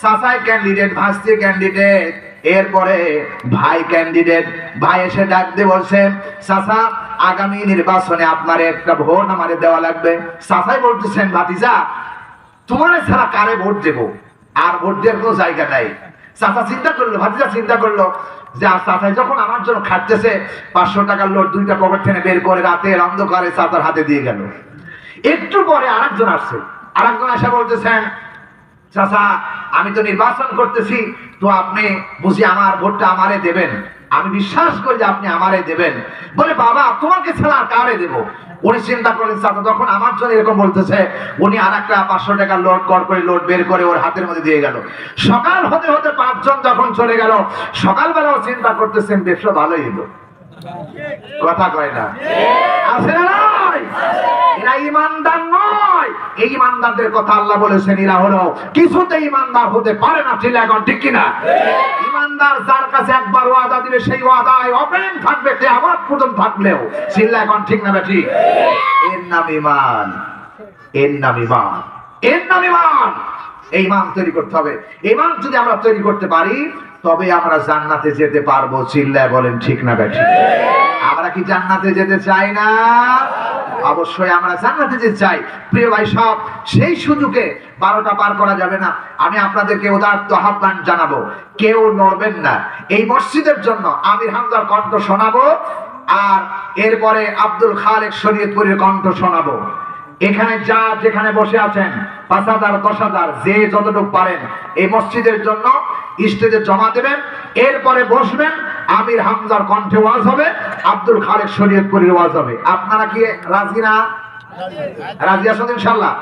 চাচাই ক্যান্ডিডেট, ভাস্তি ক্যান্ডিডেট, এরপরে ভাই ক্যান্ডিডেট, ভাই এসে ডাক দিয়ে বলছে চাচা আগামী নির্বাচনে আপনার একটা ভোট আমারে দেওয়া লাগবে। চাচাই বলতেছেন ভাতিজা তোমার ছাড়া কারে ভোট দেবো, আর ভোট দেওয়ার কোনো জায়গা নাই। চাচা চিন্তা করলো, ভাতিজা চিন্তা করলো যে চাচাই যখন আমার জন্য খাটতেছে 500 টাকার নোট 2টা পকেট থেকে বের করে রাতের অন্ধকারে চাচার হাতে দিয়ে গেল। একটু পরে আরেকজন আসছে, আরেকজন এসে বলতেছেন চাচা আমি তো নির্বাচন করতেছি, তো আপনি বুঝি আমার ভোটটা আমারে দেবেন, আমি বিশ্বাস করি যে আপনি আমারে দেবেন। বলে বাবা তোমাকে ছাড়া কারে দেব? উনি চিন্তা করলেন চাচা যখন আমার জন্য এরকম বলতেছে, উনি আরেকটা 500 টাকার নোট কর করে নোট বের করে ওর হাতের মধ্যে দিয়ে গেল। সকাল হতে হতে 5 জন যখন চলে গেল, সকালবেলাও চিন্তা করতেছেন ব্যবসা ভালোই হলো। কথা কয় না? আছে না নাই? এরা ঈমানদার নয়। এই ঈমানদারদের কথা আল্লাহ বলেছেন এরা হলো কিছুতেই ঈমানদার হতে পারে না। ঠিক এখন ঠিক কিনা? ঈমানদার যার কাছে একবার ওয়াদা দিবে সেই ওয়াদায় অবিরাম থাকবে, কিয়ামত পর্যন্ত থাকলেও। চিল্লা এখন ঠিক না ঠিক? এর নাম ঈমান, এর নাম ঈমান, এর নাম ঈমান। এই ঈমান তৈরি করতে হবে। ঈমান যদি আমরা তৈরি করতে পারি তবে আমরা জান্নাতে যেতে পারবো। চিল্লায় বলেন ঠিক না বেঠিক? আমরা কি জান্নাতে যেতে চাই না? অবশ্যই আমরা জান্নাতে যেতে চাই। প্রিয় ভাই সব, সেই সুযোগে 12টা পার করা যাবে না। আমি আপনাদেরকে উদাত্ত আহ্বান জানাবো, কেউ নড়বেন না। এই মসজিদের জন্য আমির হামজার কণ্ঠ শোনাবো, আর এরপরে আব্দুল খালেক শরীয়তপুরের কণ্ঠ শোনাবো। এখানে যা যেখানে বসে আছেন 5000 10,000 যে যতটুকু পারেন এই মসজিদের জন্য স্টেজে জমা দেবেন। এরপরে বসবেন, আমির হামজার কণ্ঠে ওয়াজ হবে, আব্দুল খালেক শরীয়তপুরের ওয়াজ হবে। আপনারা কি রাজি না? রাজি আছেন ইনশাআল্লাহ?